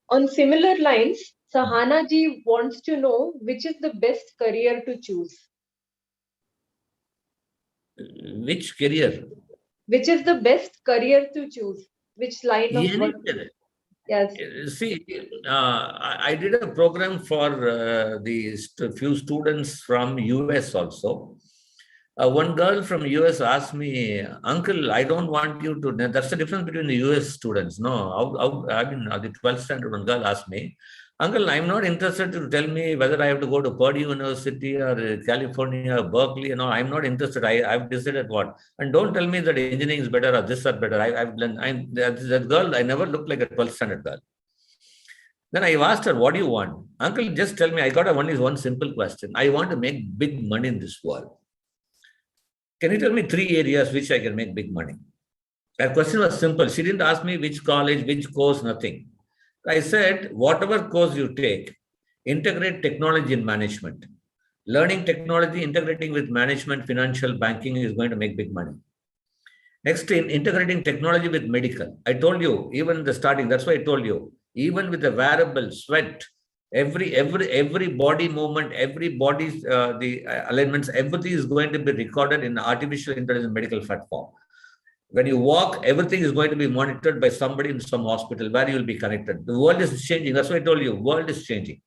On similar lines, Sahana ji wants to know which is the best career to choose. Which career? Which is the best career to choose? Which line of work? Yes. See, I did a program for the few students from US also. One girl from US asked me, Uncle, I don't want you to. That's the difference between the US students. No, I mean, the 12th standard one girl asked me, Uncle, I'm not interested to tell me whether I have to go to Purdue University or California, or Berkeley. I'm not interested. I've decided what. And don't tell me that engineering is better or this or better. I've done. That girl, I never looked like a 12th standard girl. Then I asked her, what do you want? Uncle, just tell me. I got only one simple question. I want to make big money in this world. Can you tell me 3 areas which I can make big money? That question was simple. She didn't ask me which college, which course, nothing. I said, whatever course you take, integrate technology and management. Learning technology, integrating with management, financial, banking is going to make big money. Next, in integrating technology with medical. I told you, even in the starting, that's why I told you, even with the wearable, sweat, every body movement, every body, the alignments, everything is going to be recorded in artificial intelligence medical platform. When you walk, everything is going to be monitored by somebody in some hospital where you will be connected. The world is changing. That's why I told you, world is changing.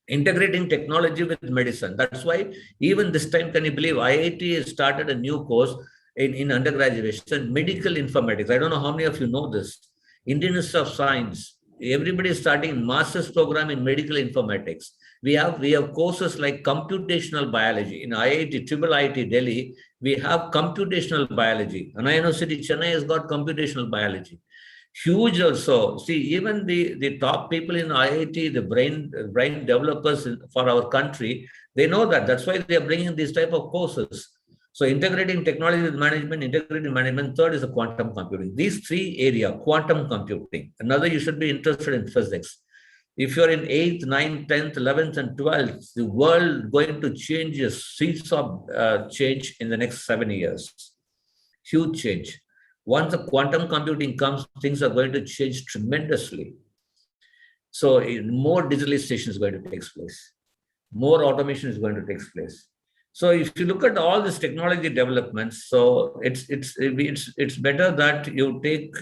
Integrating technology with medicine. That's why even this time, can you believe IIT has started a new course in undergraduation, medical informatics. I don't know how many of you know this. Indian Institute of Science. Everybody is starting master's program in medical informatics. We have courses like computational biology. In IIT, Triple IIT Delhi, we have computational biology. And University Chennai has got computational biology. Huge also. See, even the top people in IIT, the brain developers for our country, they know that. That's why they are bringing these type of courses. So integrating technology with management, integrating management. Third is the quantum computing. These 3 areas, quantum computing. Another, you should be interested in physics. If you're in 8th, 9th, 10th, 11th, and 12th, the world going to change a seeds of change in the next 7 years. Huge change. Once the quantum computing comes, things are going to change tremendously. So more digitalization is going to take place. More automation is going to take place. So if you look at all this technology developments, so it's better that you take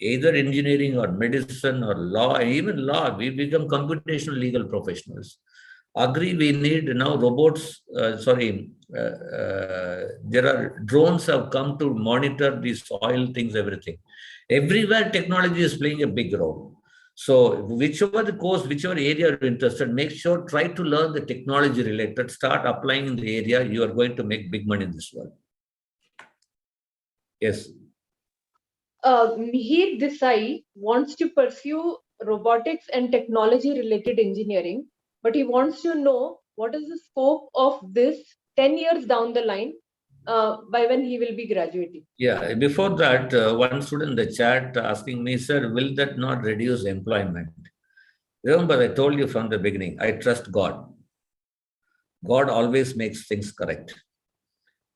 either engineering or medicine or law, even law. We become computational legal professionals. Agree, we need now robots. There are drones have come to monitor the soil things, everything. Everywhere technology is playing a big role. So whichever the course, whichever area you're interested, make sure, try to learn the technology related, start applying in the area, you are going to make big money in this world. Yes. Mihir Desai wants to pursue robotics and technology related engineering, but he wants to know what is the scope of this 10 years down the line by when he will be graduating. Yeah, before that, one student in the chat asking me, sir, will that not reduce employment? Remember, I told you from the beginning, I trust God. God always makes things correct.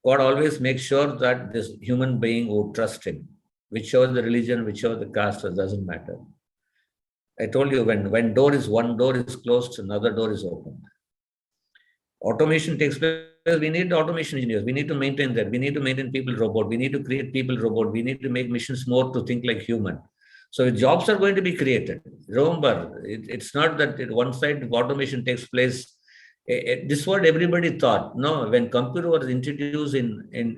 God always makes sure that this human being will trust him. Whichever the religion, whichever the caste, it doesn't matter. I told you, when one door is closed, another door is opened. Automation takes place. We need automation engineers. We need to maintain that. We need to maintain people robot. We need to create people robot. We need to make machines more to think like human. So jobs are going to be created. Remember, it's not that one side automation takes place. This what everybody thought. No, when computer was introduced in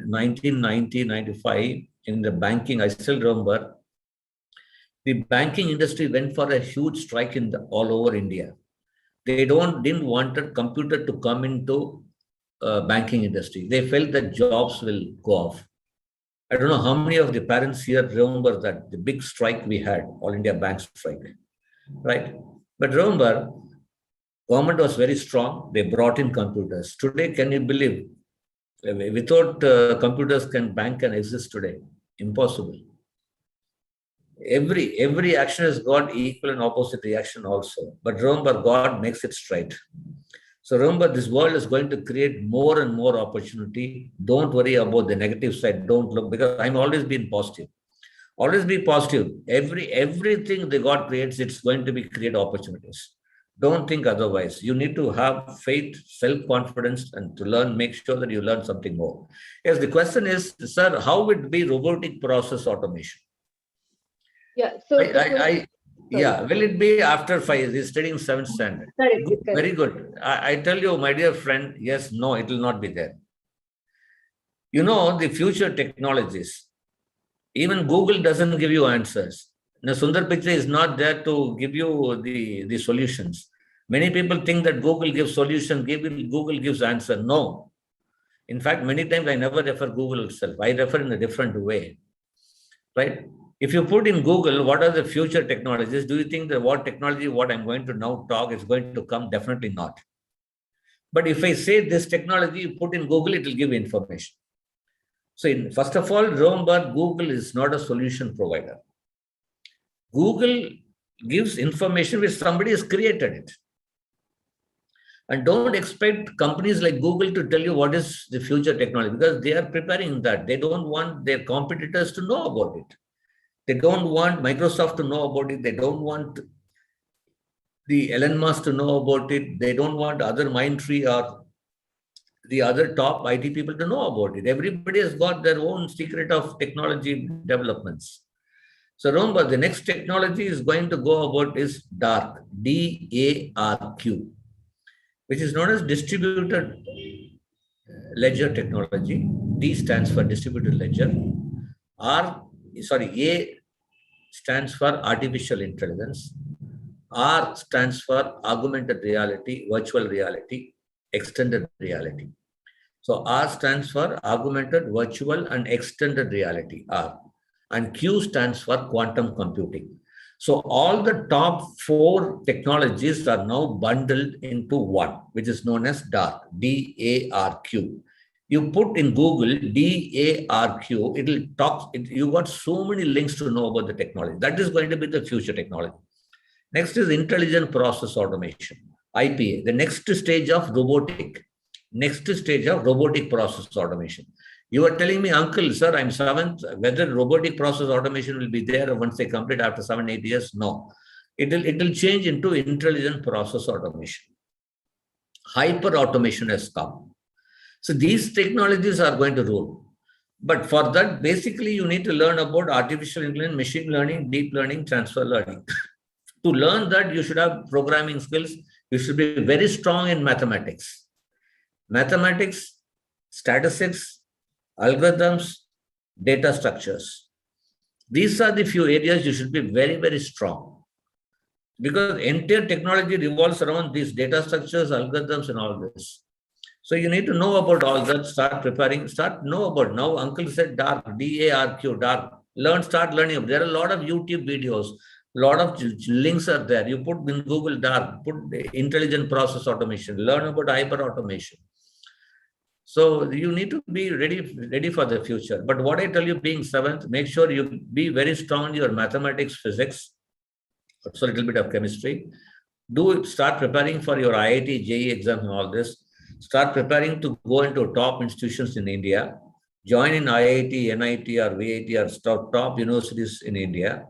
1990, 95 in the banking, I still remember, the banking industry went for a huge strike all over India. They didn't want a computer to come into banking industry. They felt that jobs will go off. I don't know how many of the parents here remember that the big strike we had, All India Bank strike, right? But remember, government was very strong. They brought in computers. Today, can you believe? Without computers, bank can exist today? Impossible. Every action has got equal and opposite reaction also. But remember, God makes it straight. So remember, this world is going to create more and more opportunity. Don't worry about the negative side. Don't look, because I'm always been positive. Always be positive. Everything the God creates, it's going to be create opportunities. Don't think otherwise. You need to have faith, self-confidence, and to learn, make sure that you learn something more. Yes, the question is, sir, how would it be robotic process automation? Yeah, so yeah, will it be after 5 years? He's studying 7th standard. Correct. Very good. I tell you, my dear friend, yes, no, it will not be there. You know, the future technologies, even Google doesn't give you answers. The Sundar Pichai is not there to give you the solutions. Many people think that Google gives solution, Google gives answer. No. In fact, many times I never refer Google itself. I refer in a different way. Right? If you put in Google, what are the future technologies? Do you think that what I'm going to now talk is going to come? Definitely not. But if I say this technology, you put in Google, it will give information. So first of all, remember, Google is not a solution provider. Google gives information which somebody has created it. And don't expect companies like Google to tell you what is the future technology, because they are preparing that. They don't want their competitors to know about it. They don't want Microsoft to know about it. They don't want the Elon Musk to know about it. They don't want other Mindtree or the other top IT people to know about it. Everybody has got their own secret of technology developments. So remember, the next technology is going to go about is DARQ, D-A-R-Q, which is known as distributed ledger technology. D stands for distributed ledger. A stands for artificial intelligence. R stands for augmented reality, virtual reality, extended reality. So R stands for augmented, virtual, and extended reality, R. And Q stands for quantum computing. So all the top 4 technologies are now bundled into one, which is known as DARQ, D-A-R-Q. You put in Google DARQ, it will talk. You got so many links to know about the technology. That is going to be the future technology. Next is intelligent process automation, IPA, the next stage of robotic. Next stage of robotic process automation. You are telling me, uncle, sir, I'm 7th, whether robotic process automation will be there once they complete after 7-8 years? No. It will change into intelligent process automation. Hyper automation has come. So these technologies are going to rule. But for that, basically, you need to learn about artificial intelligence, machine learning, deep learning, transfer learning. To learn that, you should have programming skills. You should be very strong in mathematics. Mathematics, statistics, algorithms, data structures. These are the few areas you should be very, very strong. Because entire technology revolves around these data structures, algorithms, and all this. So you need to know about all that, start preparing, know about. Now, uncle said DARQ, D-A-R-Q, DARQ. Start learning. There are a lot of YouTube videos. A lot of links are there. You put in Google DARQ, put intelligent process automation, learn about hyper automation. So you need to be ready for the future. But what I tell you, being 7th, make sure you be very strong in your mathematics, physics, also a little bit of chemistry. Start preparing for your IIT, JEE exam and all this. Start preparing to go into top institutions in India. Join in IIT, NIT or VIT or top universities in India.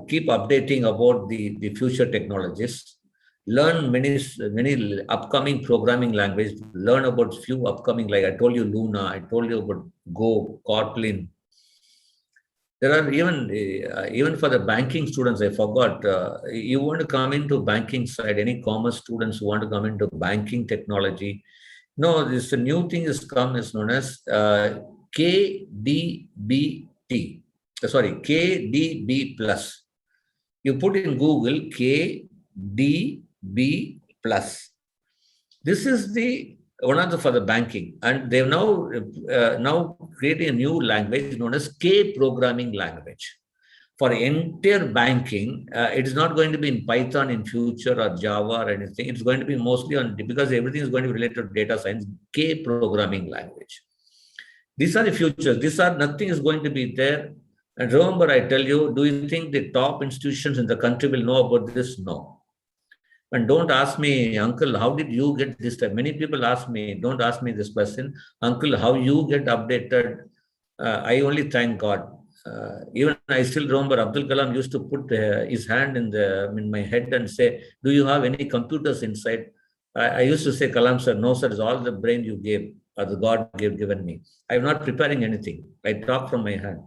Keep updating about the future technologies. Learn many upcoming programming language. Learn about few upcoming, like I told you, Luna. I told you about Go, Kotlin. There are even for the banking students, I forgot, you want to come into banking side, any commerce students who want to come into banking technology. No, this new thing is come is known as KDBT. KDB plus. You put in Google KDB plus. This is the one of the for the banking, and they've now creating a new language known as K programming language. For entire banking, it is not going to be in Python in future or Java or anything. It's going to be mostly on, because everything is going to be related to data science, K programming language. These are the futures. Nothing is going to be there. And remember, I tell you, do you think the top institutions in the country will know about this? No. And don't ask me, uncle, how did you get this time? Many people ask me, don't ask me this question, uncle, how you get updated? I only thank God. Even I still remember Abdul Kalam used to put his hand in my head and say, do you have any computers inside? I used to say, Kalam sir, no sir, it's all the brain you gave, or the God given me. I'm not preparing anything. I talk from my hand.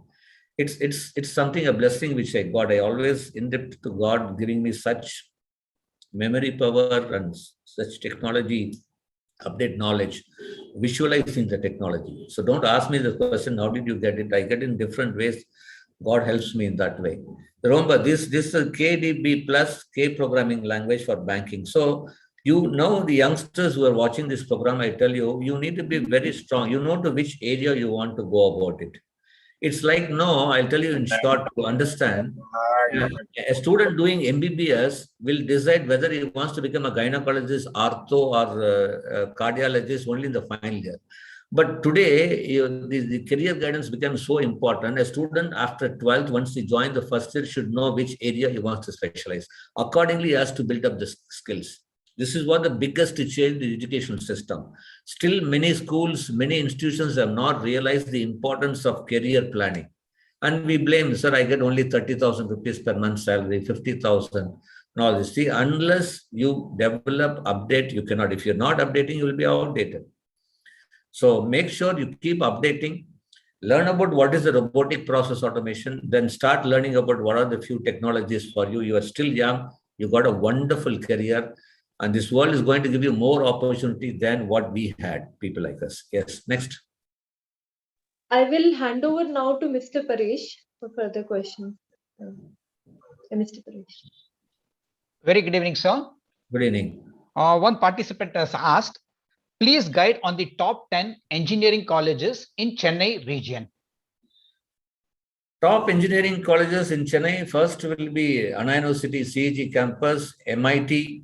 It's something, a blessing which I got. I always indebted to God giving me such memory power and such technology, update knowledge, visualizing the technology. So don't ask me the question, how did you get it? I get it in different ways. God helps me in that way. Remember, this is KDB plus K programming language for banking. So you know, the youngsters who are watching this program, I tell you, you need to be very strong. You know to which area you want to go about it. It's like, no, I'll tell you in short to understand. A student doing MBBS will decide whether he wants to become a gynecologist, ortho, or cardiologist only in the final year. But today, the career guidance becomes so important. A student after 12th, once he joins the first year, should know which area he wants to specialize. Accordingly, he has to build up the skills. This is what the biggest change in the education system. Still, many schools, many institutions have not realized the importance of career planning. And we blame, sir, I get only 30,000 rupees per month salary, 50,000, and all this. See, unless you develop, update, you cannot. If you're not updating, you will be outdated. So make sure you keep updating, learn about what is the robotic process automation, then start learning about what are the few technologies for you. You are still young, you got a wonderful career, and this world is going to give you more opportunity than what we had, people like us. Yes, next. I will hand over now to Mr. Paresh for further questions. Mr. Paresh. Very good evening, sir. Good evening. One participant has asked, please guide on the top 10 engineering colleges in Chennai region. Top engineering colleges in Chennai, first will be Anna University CG campus, MIT.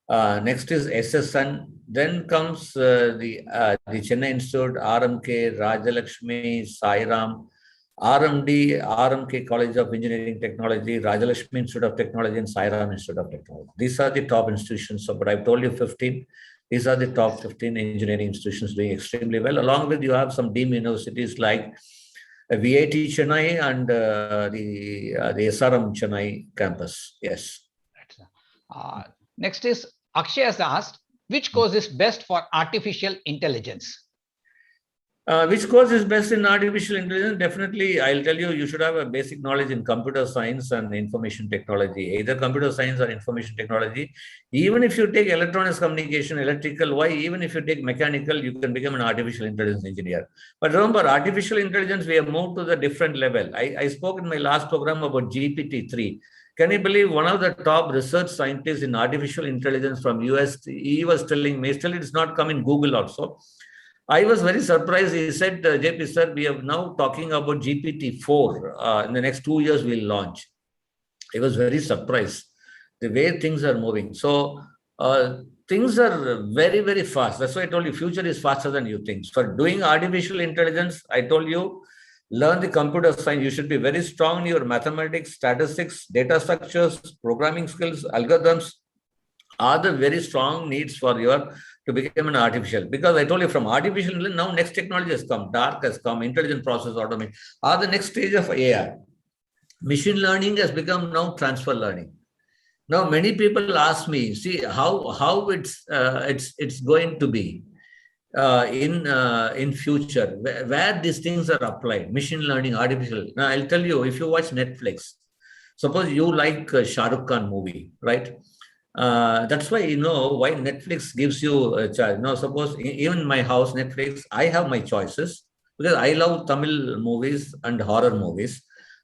Next is SSN. Then comes the Chennai Institute, RMK, Rajalakshmi, Sairam, RMD, RMK College of Engineering Technology, Rajalakshmi Institute of Technology, and Sairam Institute of Technology. These are the top institutions. So, but I've told you 15. These are the top 15 engineering institutions doing extremely well. Along with, you have some deemed universities like VIT Chennai and the SRM Chennai campus. Yes. Next is Akshay has asked, which course is best for artificial intelligence? Which course is best in artificial intelligence? Definitely, I'll tell you, you should have a basic knowledge in computer science and information technology, either computer science or information technology. Even if you take electronics communication, electrical, why? Even if you take mechanical, you can become an artificial intelligence engineer. But remember, artificial intelligence, we have moved to the different level. I spoke in my last program about GPT-3. Can you believe one of the top research scientists in artificial intelligence from US, he was telling me, still it's not come in Google also. I was very surprised. He said, JP sir, we are now talking about GPT-4. In the next 2 years, we'll launch. I was very surprised the way things are moving. So things are very, very fast. That's why I told you, future is faster than you think. For doing artificial intelligence, I told you, learn the computer science. You should be very strong in your mathematics, statistics, data structures, programming skills, algorithms are the very strong needs for your to become an artificial. Because I told you, from artificial, now next technology has come, dark has come, intelligent process automation are the next stage of AI. Machine learning has become now transfer learning. Now many people ask me, see how it's going to be. in future, where these things are applied, machine learning, artificial. Now, I'll tell you, if you watch Netflix, suppose you like a Shah Rukh Khan movie, right? That's why, why Netflix gives you a charge. Now, suppose even in my house, Netflix, I have my choices because I love Tamil movies and horror movies.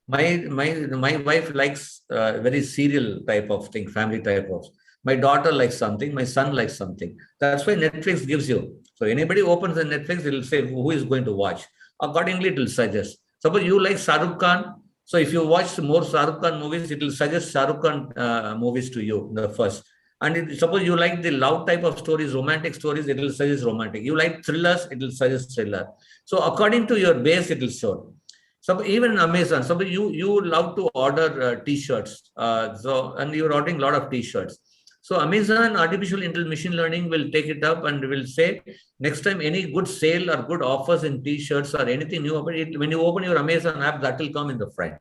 My wife likes very serial type of thing, family type of. My daughter likes something, my son likes something. That's why Netflix gives you. So anybody opens the Netflix, it will say who is going to watch. Accordingly, it will suggest. Suppose you like Shah Rukh Khan, so if you watch more Shah Rukh Khan movies, it will suggest Shah Rukh Khan movies to you, the first. And suppose you like the love type of stories, romantic stories, it will suggest romantic. You like thrillers, it will suggest thriller. So according to your base, it will show. So even in Amazon, suppose you love to order T-shirts, and you're ordering a lot of T-shirts. So Amazon artificial intelligence machine learning will take it up and will say, next time any good sale or good offers in T-shirts or anything new, when you open your Amazon app, that will come in the front.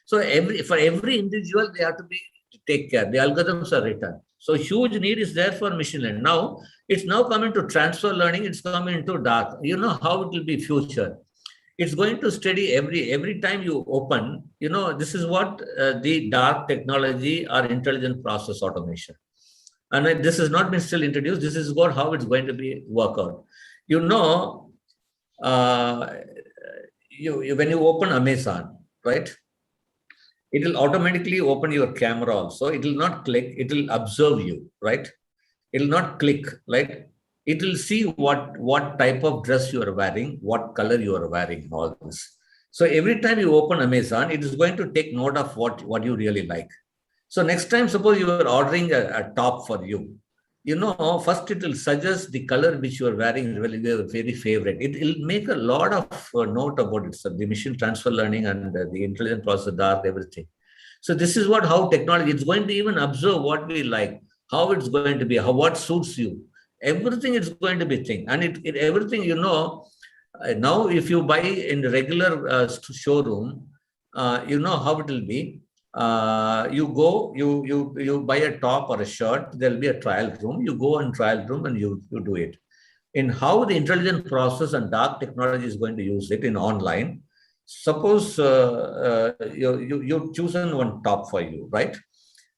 So for every individual, they have to take care. The algorithms are written. So huge need is there for machine learning. Now, it's now coming to transfer learning. It's coming into dark. You know how it will be future. It's going to study every time you open, this is what the dark technology or intelligent process automation. And this has not been still introduced. This is how it's going to be work out. When you open Amazon, right? It will automatically open your camera also. It will not click. It will observe you, right? It will not click, right? It will see what type of dress you are wearing, what color you are wearing, all this. So every time you open Amazon, it is going to take note of what you really like. So next time, suppose you are ordering a top for you, first it will suggest the color which you are wearing, really your very favorite. It will make a lot of note about it. So the machine transfer learning and the intelligent process, dark, everything. So this is how technology, it's going to even observe what we like, how it's going to be, what suits you. Everything is going to be thing. And everything, now if you buy in the regular showroom, you know how it will be. You go, you buy a top or a shirt, there'll be a trial room. You go in trial room and you do it. In how the intelligent process and dark technology is going to use it in online. Suppose you've chosen one top for you, right?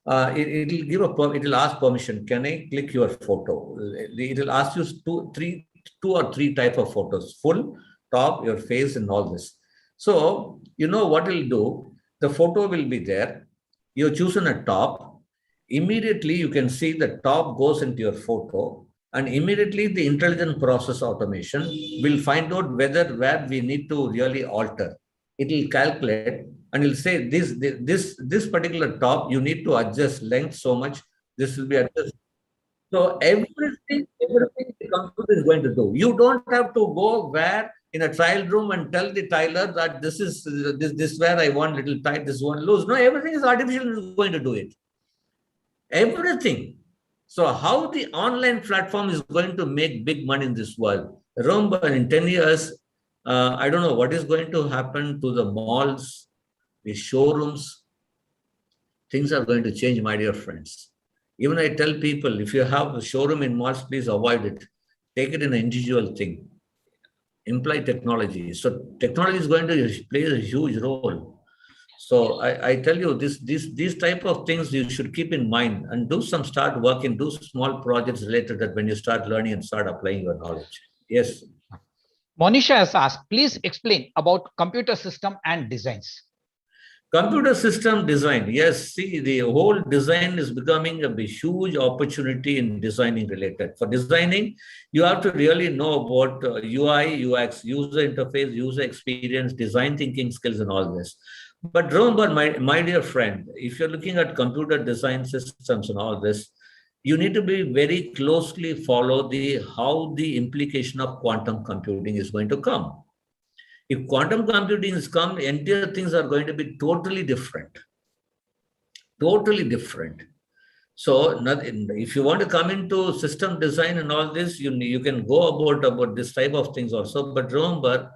It will ask permission. Can I click your photo? It will ask you two or three type of photos, full, top, your face, and all this. So what it'll do. The photo will be there. You've chosen a top. Immediately, you can see the top goes into your photo, and immediately the intelligent process automation will find out where we need to really alter. It will calculate and it'll say this particular top, you need to adjust length so much. This will be adjusted. So everything the computer is going to do. You don't have to go where in a trial room and tell the tailor that this is where I want little tight, this one loose. No, everything is artificial is going to do it. Everything. So how the online platform is going to make big money in this world? Remember, in 10 years, I don't know what is going to happen to the malls, the showrooms. Things are going to change, my dear friends. Even I tell people, if you have a showroom in malls, please avoid it. Take it in an individual thing. Imply technology. So technology is going to play a huge role. So I tell you, these type of things you should keep in mind and start working, do small projects related to that when you start learning and start applying your knowledge. Yes. Monisha has asked, please explain about computer system and designs. Computer system design. Yes, see, the whole design is becoming a huge opportunity in designing related. For designing, you have to really know about UI, UX, user interface, user experience, design thinking skills, and all this. But remember, my dear friend, if you're looking at computer design systems and all this, you need to be very closely follow how the implication of quantum computing is going to come. If quantum computing is come, entire things are going to be totally different. Totally different. So if you want to come into system design and all this, you can go about this type of things also. But remember,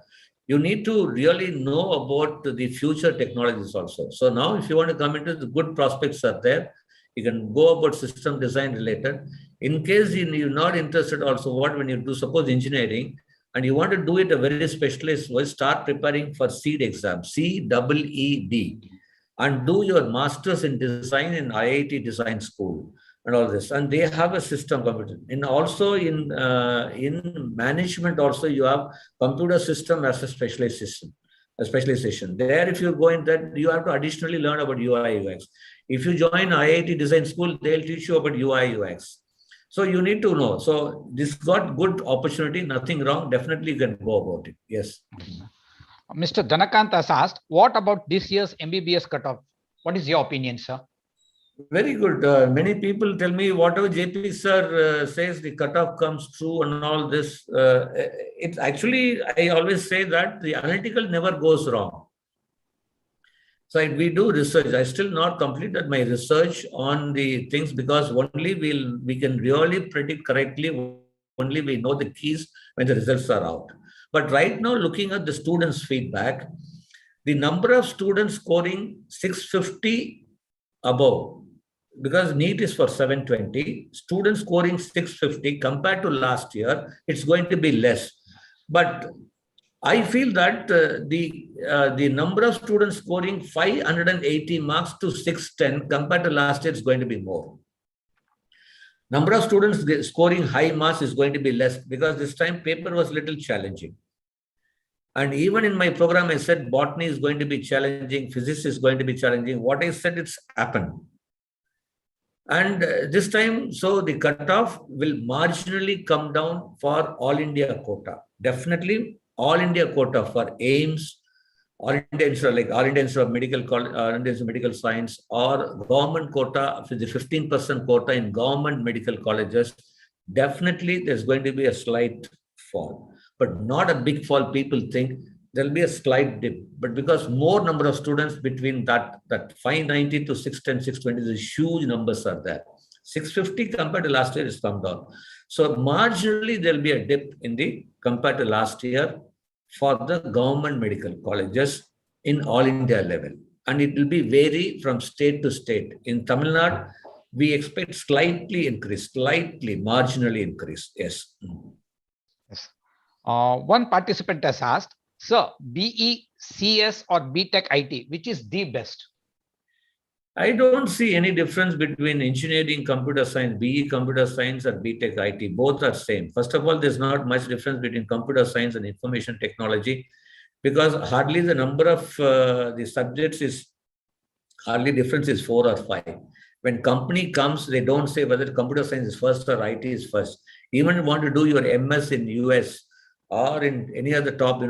you need to really know about the future technologies also. So now if you want to come into the good prospects are there, you can go about system design related. In case you're not interested also, what when you do, suppose engineering, and you want to do it a very specialist way, start preparing for CEED exam, CEED, and do your master's in design in IIT Design School and all this. And they have a system computer. And also in management also, you have computer system as a specialization. There, if you go in that, you have to additionally learn about UI UX. If you join IIT Design School, they'll teach you about UI UX. So you need to know. So this got good opportunity, nothing wrong. Definitely you can go about it. Yes. Mr. Dhanakant has asked, what about this year's MBBS cutoff? What is your opinion, sir? Very good. Many people tell me whatever JP sir says, the cutoff comes true and all this. It's actually, I always say that the analytical never goes wrong. So we do research. I still not completed my research on the things because only we can really predict correctly. Only we know the keys when the results are out. But right now, looking at the students' feedback, the number of students scoring 650 above, because NEET is for 720, students scoring 650 compared to last year, it's going to be less. But I feel that the number of students scoring 580 marks to 610 compared to last year is going to be more. Number of students scoring high marks is going to be less because this time paper was a little challenging. And even in my program, I said botany is going to be challenging, physics is going to be challenging. What I said, it's happened. And this time, so the cutoff will marginally come down for all India quota. Definitely all India quota for AIMS, All India Institute, like All India Institute of Medical College, All India Institute of Medical Science, or government quota, the 15% quota in government medical colleges, definitely there's going to be a slight fall, but not a big fall. People think there'll be a slight dip, but because more number of students between that 590 to 610, 620, the huge numbers are there. 650 compared to last year is come down. So marginally there'll be a dip in the compared to last year for the government medical colleges in all India level. And it will be vary from state to state. In Tamil Nadu, we expect slightly increase, marginally increase. Yes. Yes. One participant has asked, sir, BE, CS or BTech IT, which is the best? I don't see any difference between engineering, computer science, BE computer science or BTech IT. Both are same. First of all, there's not much difference between computer science and information technology because hardly the number of the subjects is hardly difference is 4 or 5. When company comes, they don't say whether computer science is first or IT is first. Even if you want to do your MS in US or in any other top,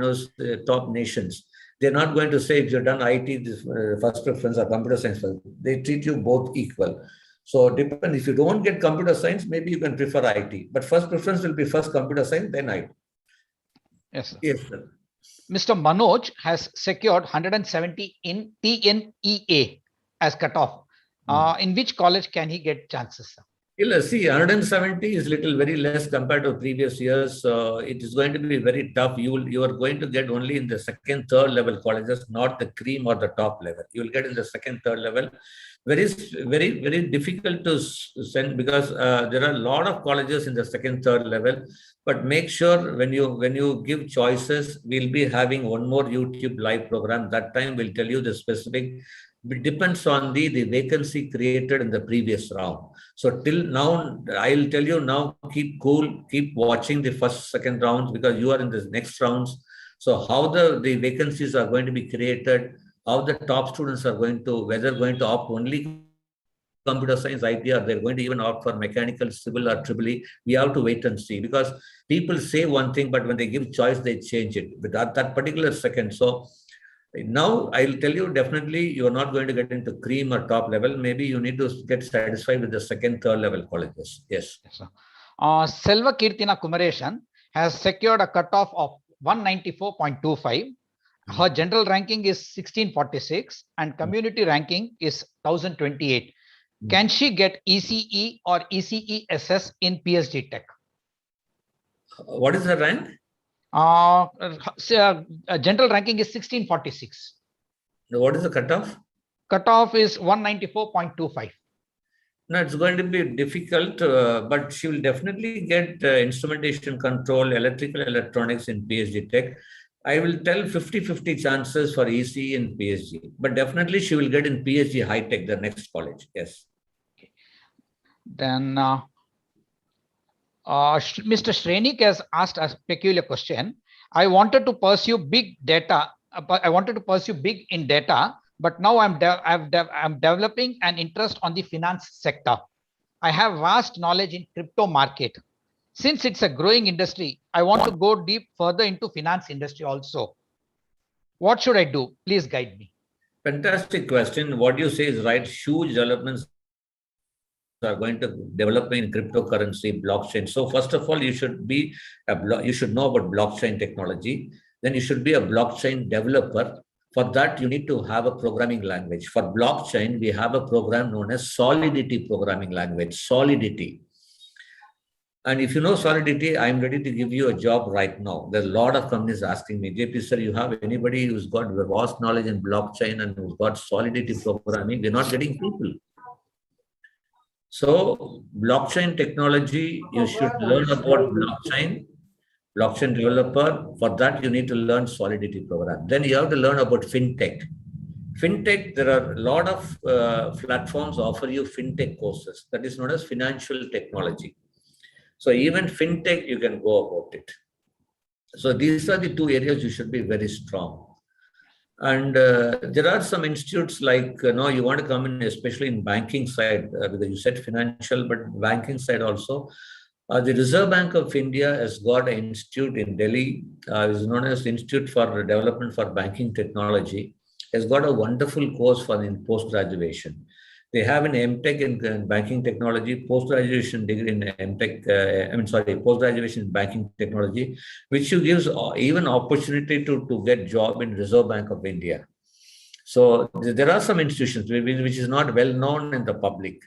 top nations, they're not going to say if you've done IT, this first preference or computer science first. They treat you both equal. So depend. If you don't get computer science, maybe you can prefer IT. But first preference will be first computer science, then IT. Yes, sir. Yes, sir. Mr. Manoj has secured 170 in TNEA as cutoff. In which college can he get chances, sir? See, 170 is little very less compared to previous years. It is going to be very tough. You are going to get only in the second, third level colleges, not the cream or the top level. You will get in the second, third level. Very, very difficult to send because there are a lot of colleges in the second, third level. But make sure when you give choices, we'll be having one more YouTube live program. That time we'll tell you the specific. It depends on the vacancy created in the previous round. So till now, I'll tell you now, keep cool, keep watching the first, second rounds because you are in the next rounds. So how the vacancies are going to be created, how the top students are going to, whether going to opt only computer science, IT, or they're going to even opt for mechanical, civil, or EEE, we have to wait and see because people say one thing, but when they give choice, they change it with that particular second. So now I'll tell you definitely you are not going to get into cream or top level. Maybe you need to get satisfied with the second, third level colleges. Yes. Selva Kirtina Kumareshan has secured a cutoff of 194.25. Her general ranking is 1646 and community ranking is 1028. Can she get ECE or ECESS in PSG Tech? What is her rank? General ranking is 1646. What is the cutoff? Cutoff is 194.25. No, it's going to be difficult, but she will definitely get instrumentation control, electrical electronics in PhD Tech. I will tell 50-50 chances for EC in PhD, but definitely she will get in PhD High Tech, the next college. Yes. Then Mr. Shrenik has asked a peculiar question. I wanted to pursue big data, but I wanted to pursue big in data, but now I'm developing an interest on the finance sector. I have vast knowledge in crypto market. Since it's a growing industry, I want to go deep further into finance industry also. What should I do? Please guide me. Fantastic question. What you say is right. Huge developments are going to develop in cryptocurrency, blockchain. So first of all, you should be you should know about blockchain technology. Then you should be a blockchain developer. For that, you need to have a programming language. For blockchain, we have a program known as Solidity programming language, Solidity. And if you know Solidity, I'm ready to give you a job right now. There's a lot of companies asking me, JP, sir, you have anybody who's got vast knowledge in blockchain and who's got Solidity programming? We're not getting people. So blockchain technology, you should learn about blockchain developer. For that, you need to learn Solidity program. Then you have to learn about fintech. Fintech, there are a lot of platforms offer you fintech courses. That is known as financial technology. So even fintech, you can go about it. So these are the two areas you should be very strong. And there are some institutes like, you want to come in, especially in banking side, because you said financial, but banking side also. The Reserve Bank of India has got an institute in Delhi, is known as Institute for Development for Banking Technology. Has got a wonderful course for in post-graduation. They have an MTech in banking technology, post-graduation degree in MTech, post-graduation in banking technology, which you gives even opportunity to get job in Reserve Bank of India. So there are some institutions which is not well known in the public.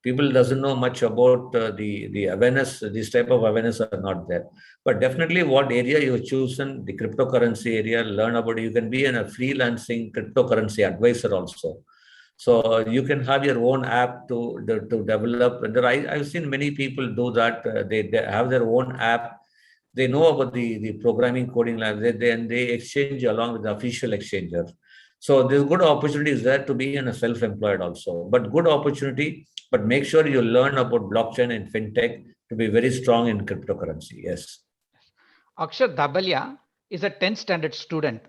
People doesn't know much about the awareness, this type of awareness are not there. But definitely what area you have chosen, the cryptocurrency area, learn about it. You can be a freelancing cryptocurrency advisor also. So you can have your own app to develop. And I've seen many people do that. They have their own app. They know about the programming coding language. They exchange along with the official exchanger. So there's good opportunities there to be in a self-employed also. But good opportunity, but make sure you learn about blockchain and fintech to be very strong in cryptocurrency. Yes. Akshat Dabalia is a 10th standard student.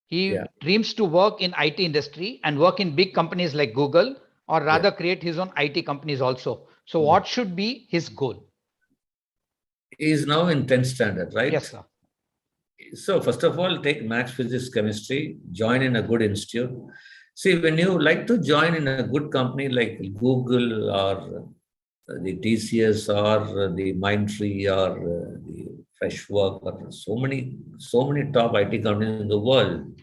He dreams to work in IT industry and work in big companies like Google, or rather create his own IT companies also. So what should be his goal? He is now in 10th standard, right? Yes, sir. So first of all, take maths, physics, chemistry, join in a good institute. See, when you like to join in a good company like Google or the TCS or the Mindtree or the Freshwork or so many top IT companies in the world,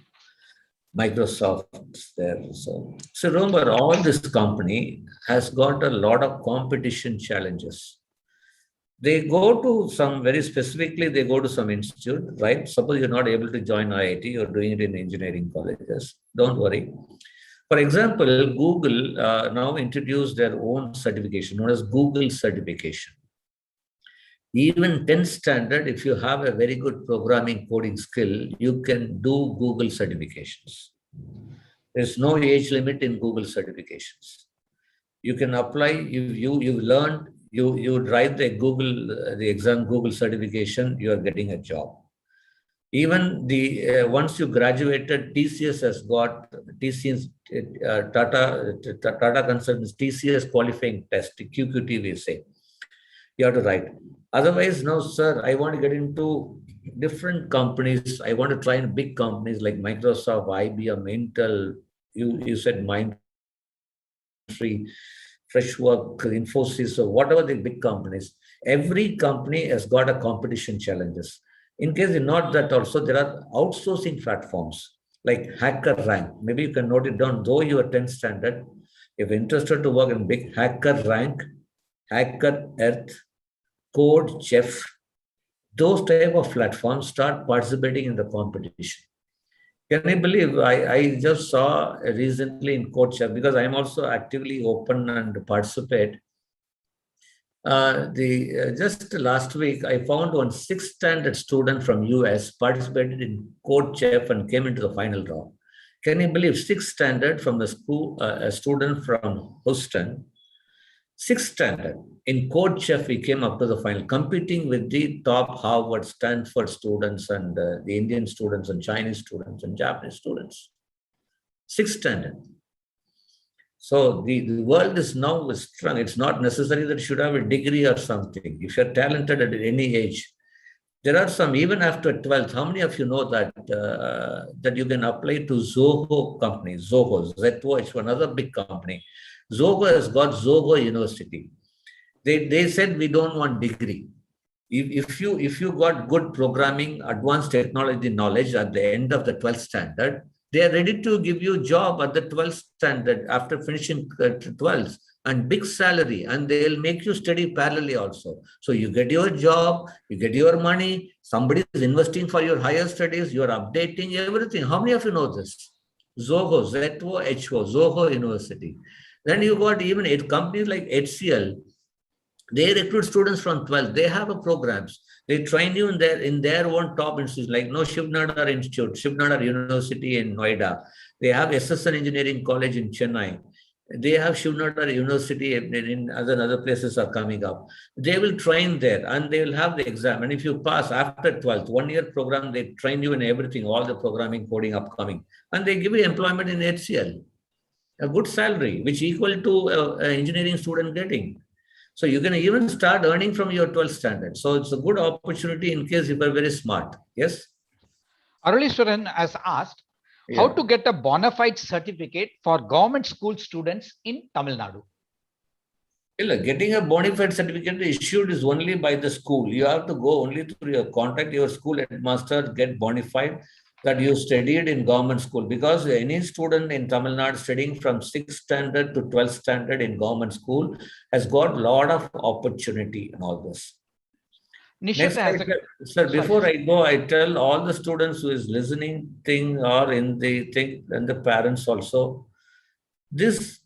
Microsoft's there. So remember, all this company has got a lot of competition challenges. They go to some, very specifically, they go to some institute, right? Suppose you're not able to join IIT, you're doing it in engineering colleges. Don't worry. For example, Google now introduced their own certification known as Google certification. Even 10th standard, if you have a very good programming coding skill, you can do Google certifications. There's no age limit in Google certifications. You can apply, you've learned, you write the exam Google certification, you are getting a job. Even once you graduated, TCS has got Tata Consultants TCS qualifying test, QQT we say. You have to write. Otherwise, no, sir, I want to get into different companies. I want to try in big companies like Microsoft, IBM, Intel. You said Mindtree, Freshwork, Infosys, or whatever the big companies. Every company has got a competition challenges. In case you're not that also, there are outsourcing platforms like Hacker Rank. Maybe you can note it down. Though you are 10th standard, if you're interested to work in big, Hacker Rank, Hacker Earth, Code Chef, those type of platforms start participating in the competition. Can I believe I just saw recently in Code Chef, because I'm also actively open and participate. Just last week, I found one 6th standard student from US participated in Code Chef and came into the final round. Can you believe 6th standard from the school, a student from Houston, 6th standard in Code Chef, he came up to the final, competing with the top Harvard, Stanford students and the Indian students and Chinese students and Japanese students. 6th standard. So the world is now strong. It's not necessary that you should have a degree or something. If you're talented at any age, there are some, even after 12th, how many of you know that that you can apply to Zoho company, Zoho, ZOH, another big company. Zoho has got Zoho University. They said we don't want degree. If you got good programming, advanced technology knowledge at the end of the 12th standard, they are ready to give you a job at the 12th standard after finishing 12th and big salary, and they'll make you study parallelly also. So you get your job, you get your money, somebody is investing for your higher studies, you're updating everything. How many of you know this? Zoho, Z-O-H-O, Zoho University. Then you got even companies like HCL, they recruit students from 12th. They have a programs. They train you in their own top institutes, like Shiv Nadar Institute, Shiv Nadar University in Noida. They have SSN Engineering College in Chennai. They have Shiv Nadar University in other places are coming up. They will train there and they will have the exam. And if you pass after 12th, 1-year program, they train you in everything, all the programming, coding upcoming. And they give you employment in HCL. A good salary, which equal to an engineering student getting. So you can even start earning from your 12th standard. So it's a good opportunity in case you are very smart. Yes? Arulishwaran has asked, how to get a bona fide certificate for government school students in Tamil Nadu? Getting a bona fide certificate issued is only by the school. You have to go only through your contact your school headmaster, get bona fide that you studied in government school, because any student in Tamil Nadu studying from 6th standard to 12th standard in government school has got a lot of opportunity in all this. Next, sir, before I go, I tell all the students who is listening thing or in the thing and the parents also, this,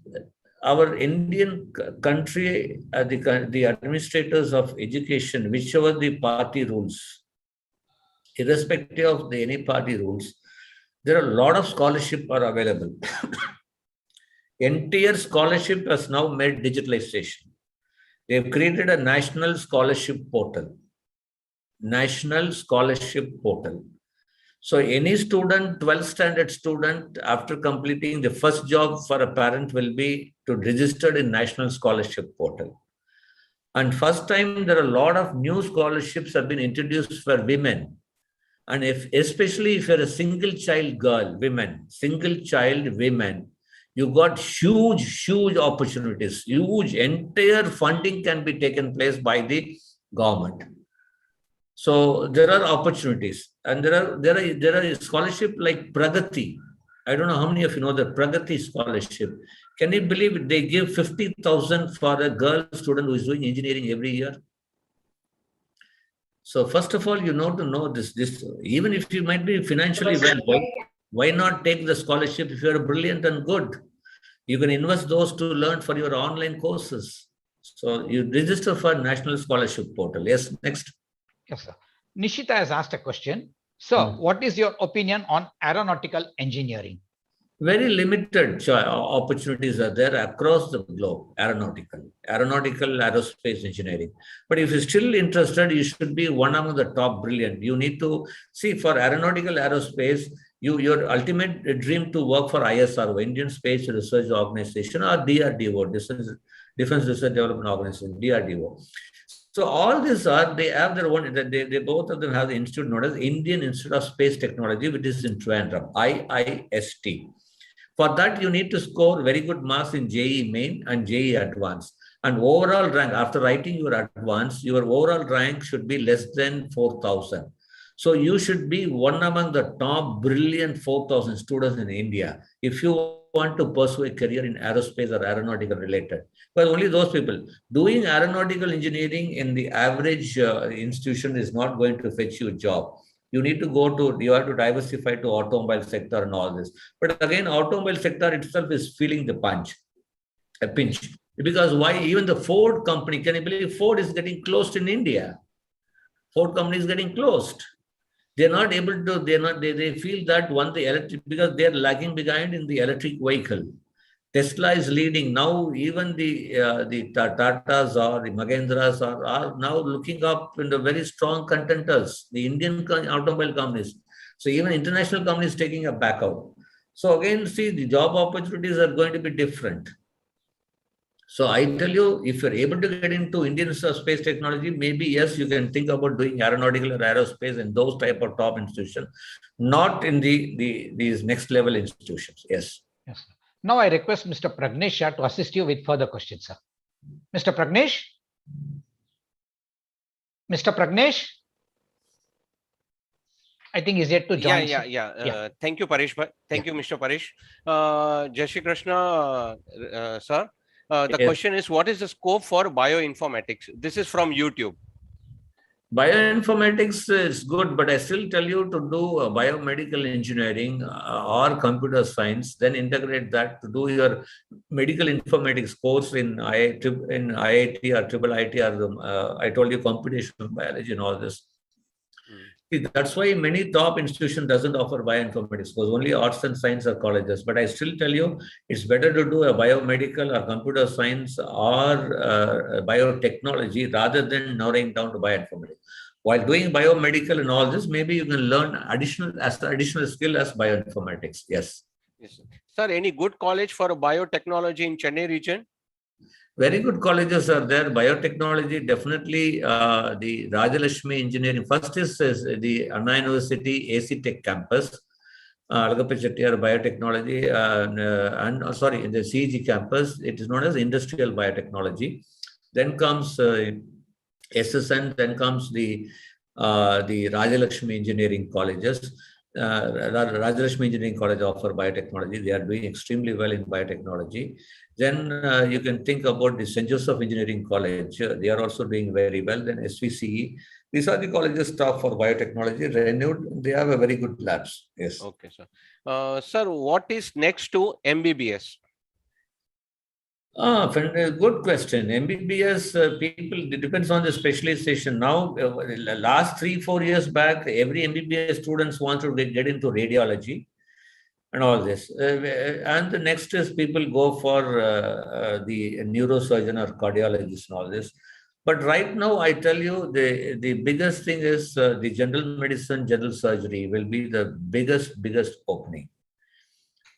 our Indian country, the administrators of education, whichever the party rules, irrespective of any party rules, there are a lot of scholarship are available. Entire scholarship has now made digitalization. They have created a national scholarship portal. National scholarship portal. So any student, 12th standard student, after completing the first job for a parent will be to register in National Scholarship Portal. And first time there are a lot of new scholarships have been introduced for women. And especially if you're a single child girl, single child women, you got huge opportunities, huge entire funding can be taken place by the government. So there are opportunities, and there are scholarship like Pragati. I don't know how many of you know the Pragati scholarship. Can you believe it? They give 50,000 for a girl student who is doing engineering every year? So first of all, you know to know this even if you might be financially well, why not take the scholarship if you are brilliant and good? You can invest those to learn for your online courses. So you register for National Scholarship Portal. Yes, next. Yes, sir. Nishita has asked a question. So, what is your opinion on aeronautical engineering? Very limited opportunities are there across the globe. Aeronautical, aerospace engineering. But if you're still interested, you should be one among the top brilliant. You need to see for aeronautical aerospace, your ultimate dream to work for ISRO, Indian Space Research Organization, or DRDO, Defense Research Development Organization, DRDO. So all these they have their own, they both of them have the institute known as Indian Institute of Space Technology, which is in Trivandrum, IIST. For that, you need to score very good marks in JEE Main and JEE Advanced. And overall rank, after writing your advanced, your overall rank should be less than 4,000. So you should be one among the top brilliant 4,000 students in India if you want to pursue a career in aerospace or aeronautical related. But only those people doing aeronautical engineering in the average institution is not going to fetch you a job. You need to you have to diversify to automobile sector and all this. But again, automobile sector itself is feeling the pinch. Because why? Even the Ford company, can you believe Ford is getting closed in India? Ford company is getting closed. They're not able to, they feel that the electric, because they're lagging behind in the electric vehicle. Tesla is leading now. Even the Tatas or the Mahendras are now looking up in the very strong contenders, the Indian automobile companies. So even international companies taking a back out. So again, see, the job opportunities are going to be different. So I tell you, if you're able to get into Indian space technology, maybe yes, you can think about doing aeronautical or aerospace in those type of top institutions, not in these next level institutions. Yes. Yes. Now I request Mr. Pragnesh to assist you with further questions, sir. Mr. Pragnesh? Mr. Pragnesh? I think he's yet to join. Thank you, Paresh. Thank you, Mr. Paresh. Jai Shri Krishna, sir. The question is, what is the scope for bioinformatics? This is from YouTube. Bioinformatics is good, but I still tell you to do biomedical engineering or computer science, then integrate that to do your medical informatics course in IIT or IIIT or I told you computational biology and all this. See, that's why many top institutions doesn't offer bioinformatics course, only arts and science or colleges. But I still tell you, it's better to do a biomedical or computer science or biotechnology rather than narrowing down to bioinformatics. While doing biomedical and all this, maybe you can learn additional skill as bioinformatics. Yes. Yes, sir. Sir, any good college for biotechnology in Chennai region? Very good colleges are there. Biotechnology, definitely the Rajalakshmi Engineering. First is the Anna University AC Tech campus, Alagappa Biotechnology, in the CG campus, it is known as Industrial Biotechnology. Then comes SSN, then comes the Rajalakshmi Engineering colleges. Rajalakshmi Engineering College offer biotechnology. They are doing extremely well in biotechnology. Then you can think about the St. Joseph Engineering College. They are also doing very well. Then SVCE. These are the colleges staff for biotechnology. Renewed. They have a very good labs. Yes. Okay, sir. Sir, what is next to MBBS? Good question. MBBS people, it depends on the specialization. Now, last 3-4 years back, every MBBS students want to get into radiology and all this. And the next is people go for the neurosurgeon or cardiologist and all this. But right now, I tell you, the biggest thing is the general medicine, general surgery will be the biggest opening.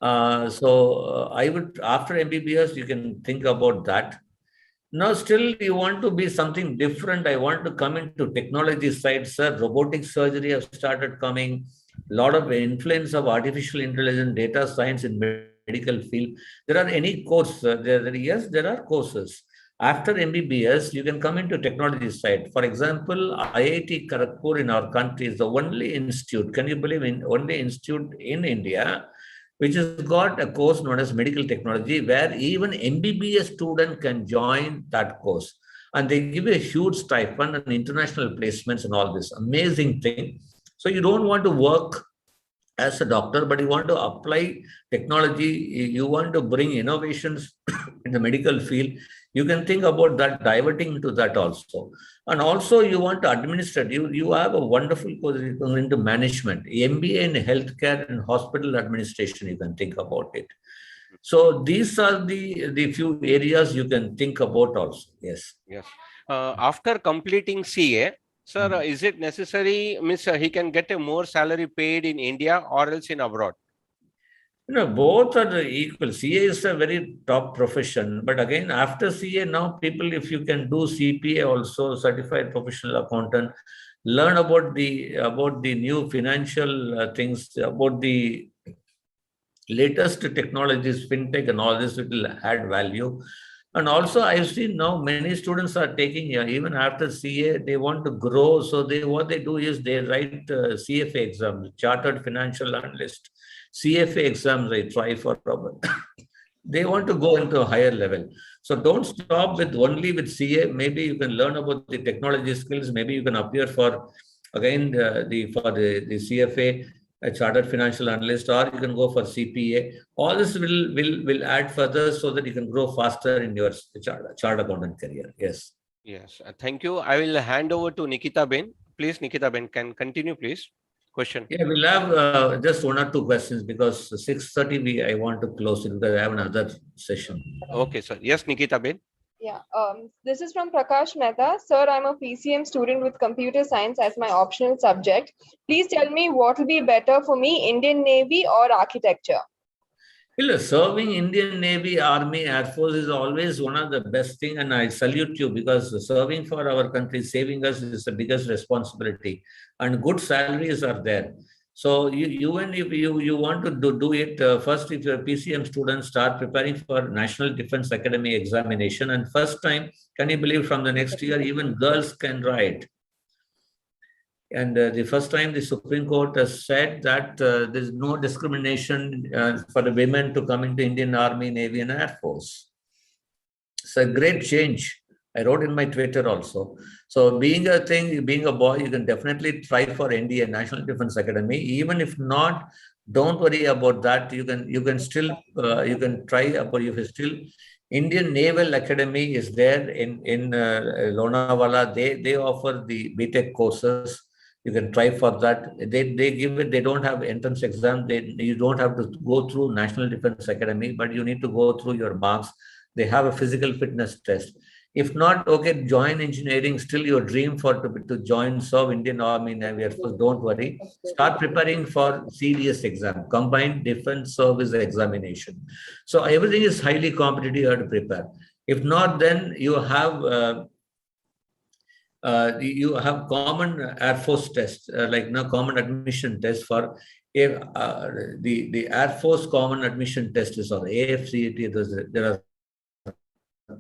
So I would, after MBBS, you can think about that. Now, still, you want to be something different. I want to come into technology side, sir. Robotic surgery have started coming. A lot of influence of artificial intelligence, data science in medical field. There are any course? Yes, there are courses. After MBBS, you can come into technology side. For example, IIT Kharagpur in our country is the only institute. Can you believe only institute in India which has got a course known as medical technology, where even MBBS student can join that course. And they give you a huge stipend and international placements and all this. Amazing thing. So you don't want to work as a doctor, but you want to apply technology. You want to bring innovations in the medical field. You can think about that, diverting into that also. And also you want to administrate. You have a wonderful course into management, MBA in healthcare and hospital administration. You can think about it. So these are the few areas you can think about also. Yes. Yes. After completing CA, sir, is it necessary, he can get a more salary paid in India or else in abroad? Both are equal. CA is a very top profession. But again, after CA, now people, if you can do CPA also, Certified Professional Accountant, learn about the new financial things, about the latest technologies, fintech and all this, it will add value. And also, I've seen now many students are taking, even after CA, they want to grow. So what they do is they write CFA exams, Chartered Financial Analyst. CFA exams they try for. They want to go into a higher level. So don't stop only with CA. Maybe you can learn about the technology skills. Maybe you can appear for, again, the CFA. a chartered financial analyst, or you can go for CPA. All this will add further so that you can grow faster in your chartered accountant career. Yes. Yes, thank you. I will hand over to Nikita Ben. Please, Nikita Ben, can continue, please. Question. Yeah, we'll have just one or two questions because 6:30 I want to close it because I have another session. Okay, sir. Yes, Nikita Ben. Yeah, this is from Prakash Mehta. Sir, I'm a PCM student with computer science as my optional subject. Please tell me what will be better for me, Indian Navy or architecture? Well, serving Indian Navy, Army, Air Force is always one of the best thing, and I salute you because serving for our country, saving us is the biggest responsibility, and good salaries are there. So and if you want to do it, first, if you're a PCM student, start preparing for National Defense Academy examination, and first time, can you believe from the next year, even girls can write. And the first time the Supreme Court has said that there's no discrimination for the women to come into Indian Army, Navy, and Air Force. It's a great change. I wrote in my Twitter also. So being a boy, you can definitely try for NDA, National Defense Academy. Even if not, don't worry about that. You can still try, but if you still Indian Naval Academy is there in Lonavala. They offer the BTech courses. You can try for that. They give it. They don't have entrance exam. You don't have to go through National Defense Academy, but you need to go through your marks. They have a physical fitness test. If not, okay, join engineering. Still, your dream to join serve Indian Army, Navy, Air Force. Don't worry. Start preparing for serious exam, Combined Defense Service Examination. So everything is highly competitive. You have to prepare. If not, then you have. You have common Air Force test, common admission test for the Air Force common admission test is or AFCET. There are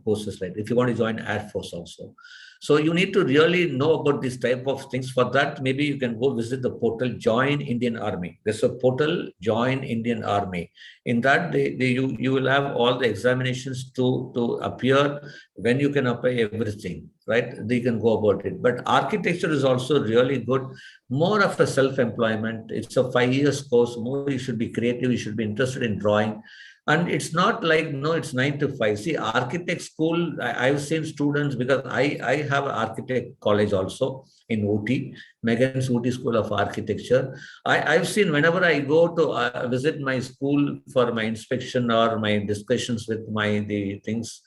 courses, right? If you want to join Air Force also. So you need to really know about this type of things. For that, maybe you can go visit the portal Join Indian Army. There's a portal Join Indian Army. In that, you will have all the examinations to appear when you can apply everything, right? You can go about it. But architecture is also really good. More of a self-employment. It's a 5 years course. More you should be creative. You should be interested in drawing. And it's not like, no, it's 9 to 5. See, architect school, I've seen students, because I have an architect college also in Ooty, Megan's Ooty School of Architecture. I've seen whenever I go to visit my school for my inspection or my discussions with the things,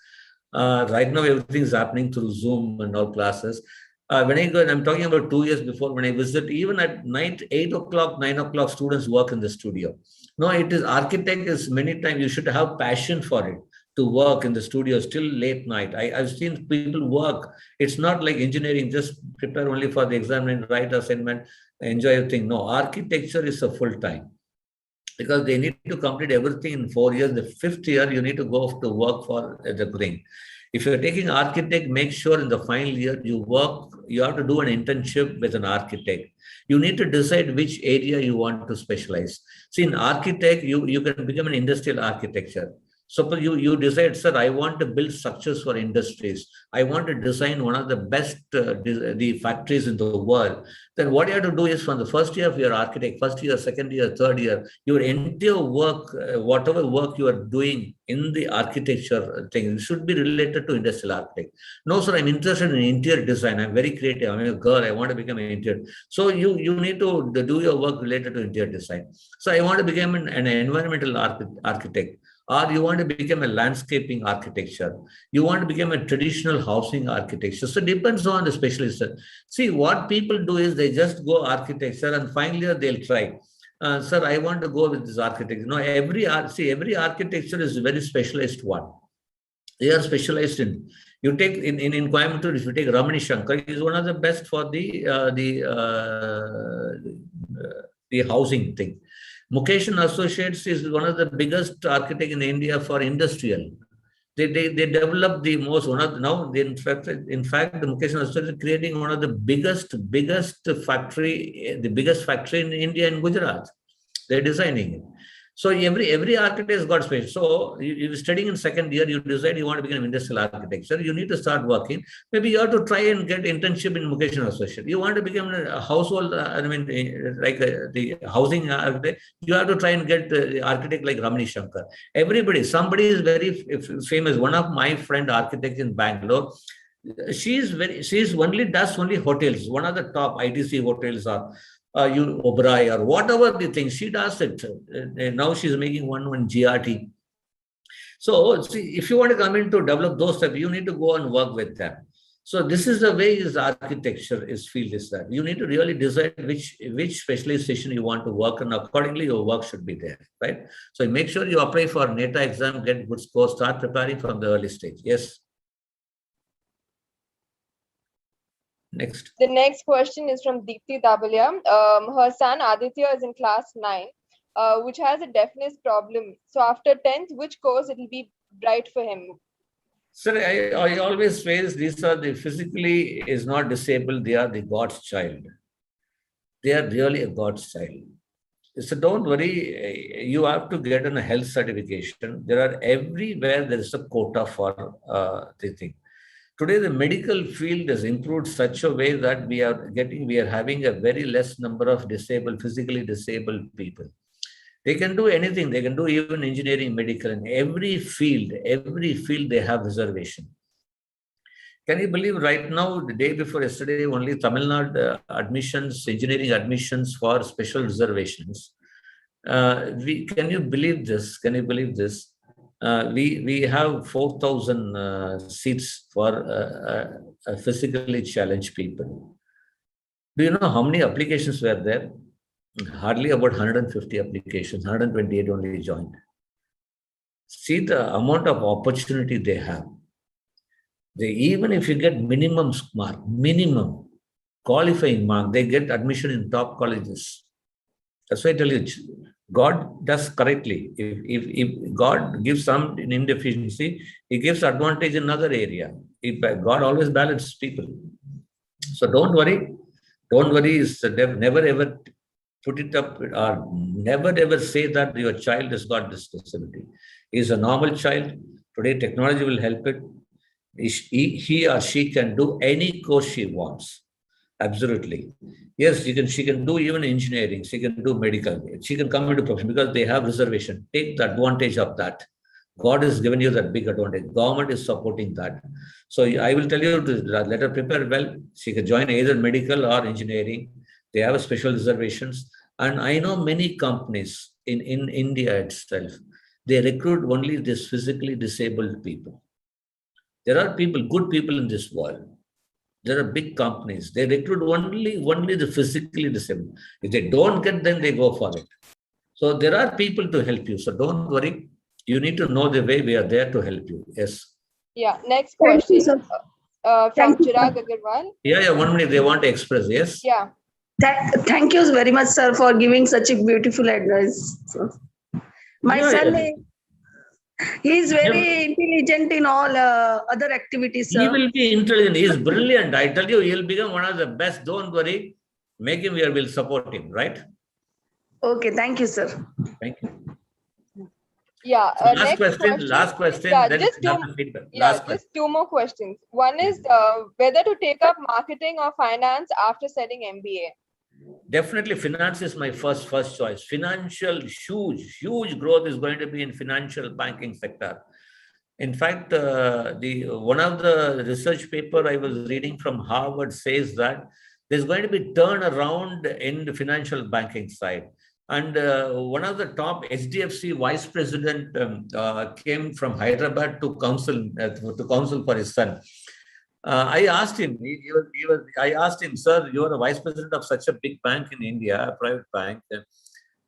right now everything is happening through Zoom and all classes. When I go, and I'm talking about 2 years before, when I visit, even at night, 8 o'clock, 9 o'clock, students work in the studio. No, it is architect is many times you should have passion for it to work in the studio still late night. I've seen people work. It's not like engineering, just prepare only for the exam and write assignment, enjoy everything. No, architecture is a full time because they need to complete everything in 4 years. The 5th year, you need to go off to work for the green. If you're taking architect, make sure in the final year you have to do an internship with an architect. You need to decide which area you want to specialize. See, in architect, you can become an industrial architecture. Suppose you decide, sir, I want to build structures for industries. I want to design one of the best the factories in the world. Then what you have to do is from the first year of your architect, first year, second year, third year, your entire work, whatever work you are doing in the architecture thing should be related to industrial architect. No, sir, I'm interested in interior design. I'm very creative. I'm a girl. I want to become an interior. So you need to do your work related to interior design. So I want to become an environmental architect. Or you want to become a landscaping architecture. You want to become a traditional housing architecture. So it depends on the specialist. See, what people do is they just go architecture and finally they'll try. Sir, I want to go with this architecture. No, every architecture is a very specialized one. They are specialized in. You take in Coimbatore, if you take Ramani Shankar, he is one of the best for the housing thing. Mukesh and Associates is one of the biggest architect in India for industrial. They develop the most in fact the Mukesh and Associates is creating one of the biggest factory, the biggest factory in India in Gujarat. They're designing it. So every architect has got space. So you're studying in second year, you decide you want to become an industrial architecture. You need to start working. Maybe you have to try and get internship in Mukesh and Associate. You want to become a household, the housing architect. You have to try and get architect like Ramani Shankar. Somebody is very famous. One of my friend architects in Bangalore. She's only does only hotels. One of the top ITC hotels are. Obrai or whatever the thing, she does it. Now she's making one GRT. So see, if you want to come in to develop those stuff, you need to go and work with them. So this is the way is architecture is field is that. You need to really decide which specialization you want to work, and accordingly your work should be there, right? So make sure you apply for NETA exam, get good scores, start preparing from the early stage. Yes. Next. The next question is from Deepthi Dabalia. Her son Aditya is in class 9, which has a deafness problem. So after 10th, which course it will be right for him? Sir, I always say these are the physically is not disabled. They are the God's child. They are really a God's child. So don't worry. You have to get a health certification. There are everywhere there is a quota for the thing. Today, the medical field has improved such a way that we are having a very less number of physically disabled people. They can do anything. They can do even engineering, medical, in every field they have reservation. Can you believe right now, the day before yesterday, only Tamil Nadu engineering admissions for special reservations. Can you believe this? Can you believe this? We have 4,000 seats for physically challenged people. Do you know how many applications were there? Hardly about 150 applications, 128 only joined. See the amount of opportunity they have. Even if you get minimum qualifying mark, they get admission in top colleges. That's why I tell you, God does correctly. If God gives some indeficiency, He gives advantage in another area. God always balances people. So don't worry. Don't worry. Never ever put it up or never ever say that your child has got this disability. He is a normal child. Today, technology will help it. He or she can do any course she wants. Absolutely. Yes, she can do even engineering. She can do medical. She can come into profession because they have reservation. Take the advantage of that. God has given you that big advantage. Government is supporting that. So I will tell you to let her prepare well. She can join either medical or engineering. They have special reservations. And I know many companies in India itself, they recruit only these physically disabled people. There are good people in this world. There are big companies. They recruit only the physically disabled. If they don't get them, they go for it. So there are people to help you. So don't worry. You need to know the way we are there to help you. Yes. Yeah. Next question from Chirag Agarwal. Yeah. 1 minute. They want to express. Yes. Yeah. Thank you very much, sir, for giving such a beautiful advice. My son, he is very intelligent in all other activities, sir. He will be intelligent. He is brilliant. I tell you, he will become one of the best. Don't worry. Make him here. We'll support him. Right? Okay. Thank you, sir. Thank you. Yeah. Last question. Yeah, then just two more questions. One is whether to take up marketing or finance after studying MBA. Definitely, finance is my first choice. Financial, huge growth is going to be in financial banking sector. In fact, one of the research paper I was reading from Harvard says that there's going to be turnaround in the financial banking side. And one of the top HDFC vice president came from Hyderabad to counsel for his son. I asked him, sir, you are a vice president of such a big bank in India, a private bank.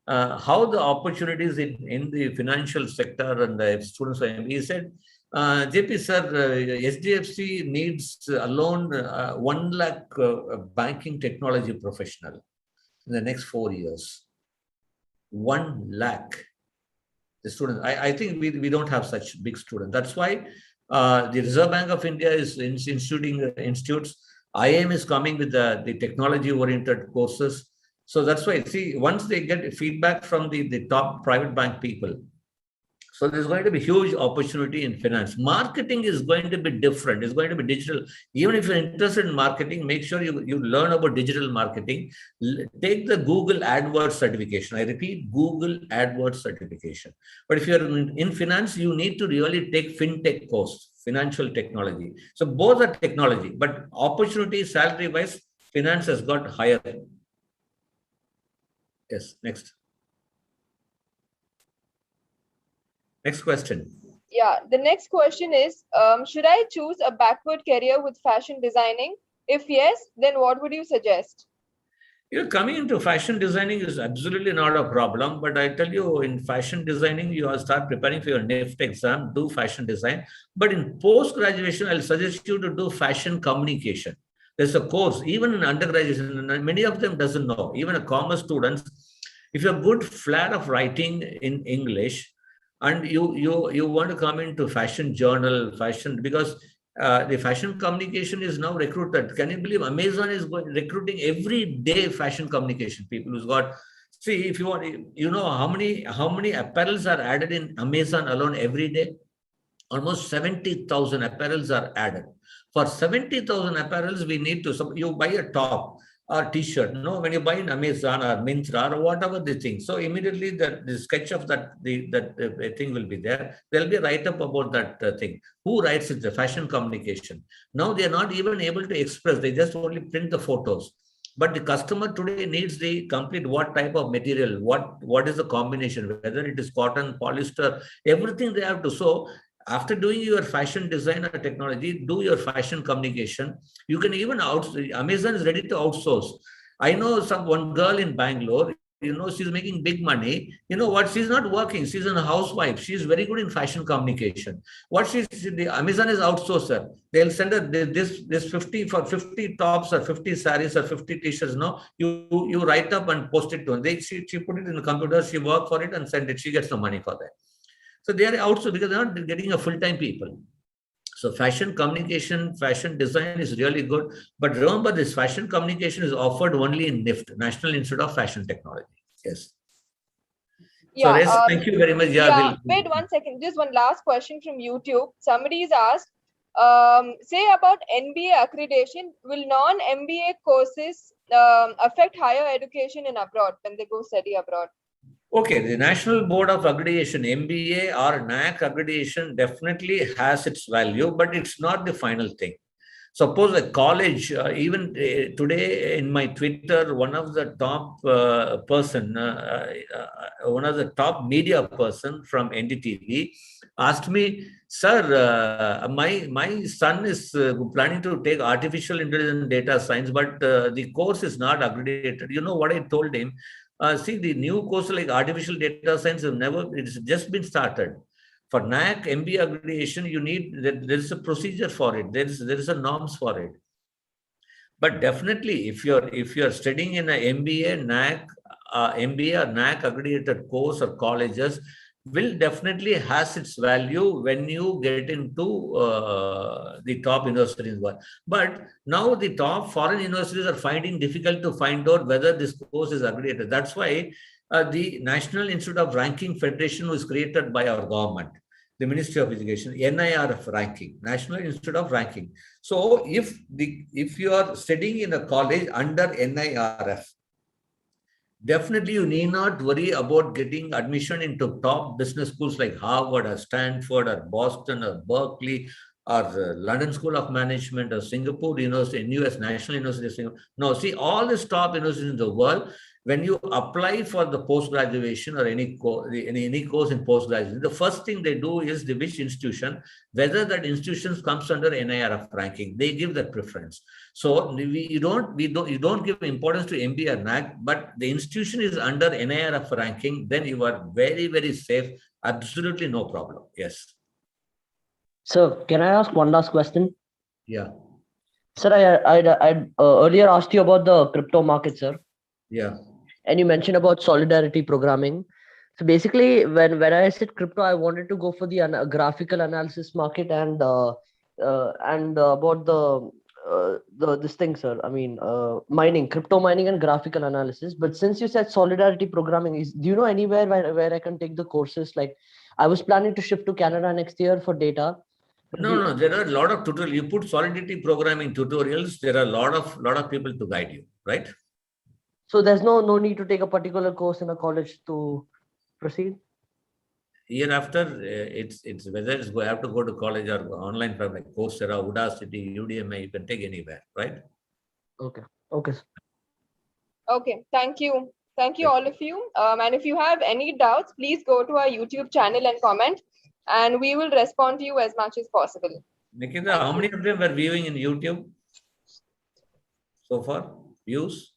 How the opportunities in the financial sector and the students? He said, JP sir, SDFC needs alone 1 lakh banking technology professional in the next 4 years. 1 lakh. The students. I think we don't have such big students. That's why the Reserve Bank of India is instituting institutes. IIM is coming with the technology-oriented courses. So that's why, see, once they get feedback from the top private bank people, so there's going to be huge opportunity in finance. Marketing is going to be different. It's going to be digital. Even if you're interested in marketing, make sure you learn about digital marketing. Take the Google AdWords certification. I repeat, Google AdWords certification. But if you're in finance, you need to really take fintech course, financial technology. So both are technology, but opportunity, salary-wise, finance has got higher. Yes, next. Next question. Yeah, the next question is, should I choose a backward career with fashion designing? If yes, then what would you suggest? Coming into fashion designing is absolutely not a problem, but I tell you, in fashion designing, you have to start preparing for your NEET exam, do fashion design. But in post-graduation, I'll suggest you to do fashion communication. There's a course, even in undergraduation, and many of them doesn't know, even a commerce students, if you're good flair of writing in English, and you want to come into fashion journal, fashion, because the fashion communication is now recruited. Can you believe Amazon is recruiting every day fashion communication people who's got, see, if you want, you know how many apparels are added in Amazon alone every day? Almost 70,000 apparels are added. For 70,000 apparels, we need to, so you buy a top or t-shirt, no, when you buy in Amazon or Myntra or whatever the thing, so immediately the sketch of that thing will be there. There'll be a write-up about that thing. Who writes it? The fashion communication. Now they are not even able to express, they just only print the photos. But the customer today needs the complete what type of material, what is the combination, whether it is cotton, polyester, everything they have to. So after doing your fashion design or technology, do your fashion communication. You can even Amazon is ready to outsource. I know one girl in Bangalore, she's making big money. You know what? She's not working. She's a housewife. She's very good in fashion communication. The Amazon is outsourcer. They'll send her this 50 for 50 tops or 50 saris or 50 t-shirts. No, you write up and post it to her. She put it in the computer. She work for it and send it. She gets the money for that. So they are outsourced because they're not getting a full-time people. So fashion communication, fashion design is really good. But remember, this fashion communication is offered only in NIFT, National Institute of Fashion Technology. Yes. Yeah, so yes, thank you very much. Wait 1 second. Just one last question from YouTube. Somebody's asked, say about NBA accreditation, will non-MBA courses affect higher education in abroad when they go study abroad? Okay, the National Board of Accreditation, MBA or NAC accreditation definitely has its value, but it's not the final thing. Suppose a college, even today in my Twitter, one of the top one of the top media person from NDTV asked me, sir, my son is planning to take artificial intelligence data science, but the course is not accredited. You know what I told him? See, the new course like artificial data science it's just been started. For NAC, MBA accreditation, you need, there is a procedure for it. There is a norms for it. But definitely, if you're studying in an MBA, NAC, MBA or NAC accredited course or colleges, will definitely has its value when you get into the top universities. But now the top foreign universities are finding difficult to find out whether this course is accredited. That's why the National Institute of Ranking Federation was created by our government, the Ministry of Education, NIRF ranking, National Institute of Ranking. So if you are studying in a college under NIRF, definitely you need not worry about getting admission into top business schools like Harvard or Stanford or Boston or Berkeley or London School of Management or Singapore University, NUS, National University of Singapore. No, see, all these top universities in the world, when you apply for the post-graduation or any course in post-graduation, the first thing they do is which institution, whether that institution comes under NIRF ranking, they give that preference. So you don't give importance to MBA or NAC, but the institution is under NIRF ranking, then you are very, very safe. Absolutely no problem. Yes. Sir, can I ask one last question? Yeah. Sir, I earlier asked you about the crypto market, sir. Yeah. And you mentioned about solidarity programming. So basically, when I said crypto, I wanted to go for the graphical analysis market and about the this thing, sir. I mean, mining, crypto mining, and graphical analysis. But since you said solidarity programming, do you know anywhere where I can take the courses? Like, I was planning to shift to Canada next year for data. No, there are a lot of tutorials. You put solidity programming tutorials. There are a lot of people to guide you, right? So there's no need to take a particular course in a college to proceed. Year after, it's whether it's you have to go to college or online from like Coursera, Udacity, UDMA. You can take anywhere, right? Okay. Okay. Okay. Thank you. Thank you, all of you. And if you have any doubts, please go to our YouTube channel and comment, and we will respond to you as much as possible. Nikita, how many of them were viewing in YouTube so far? Views?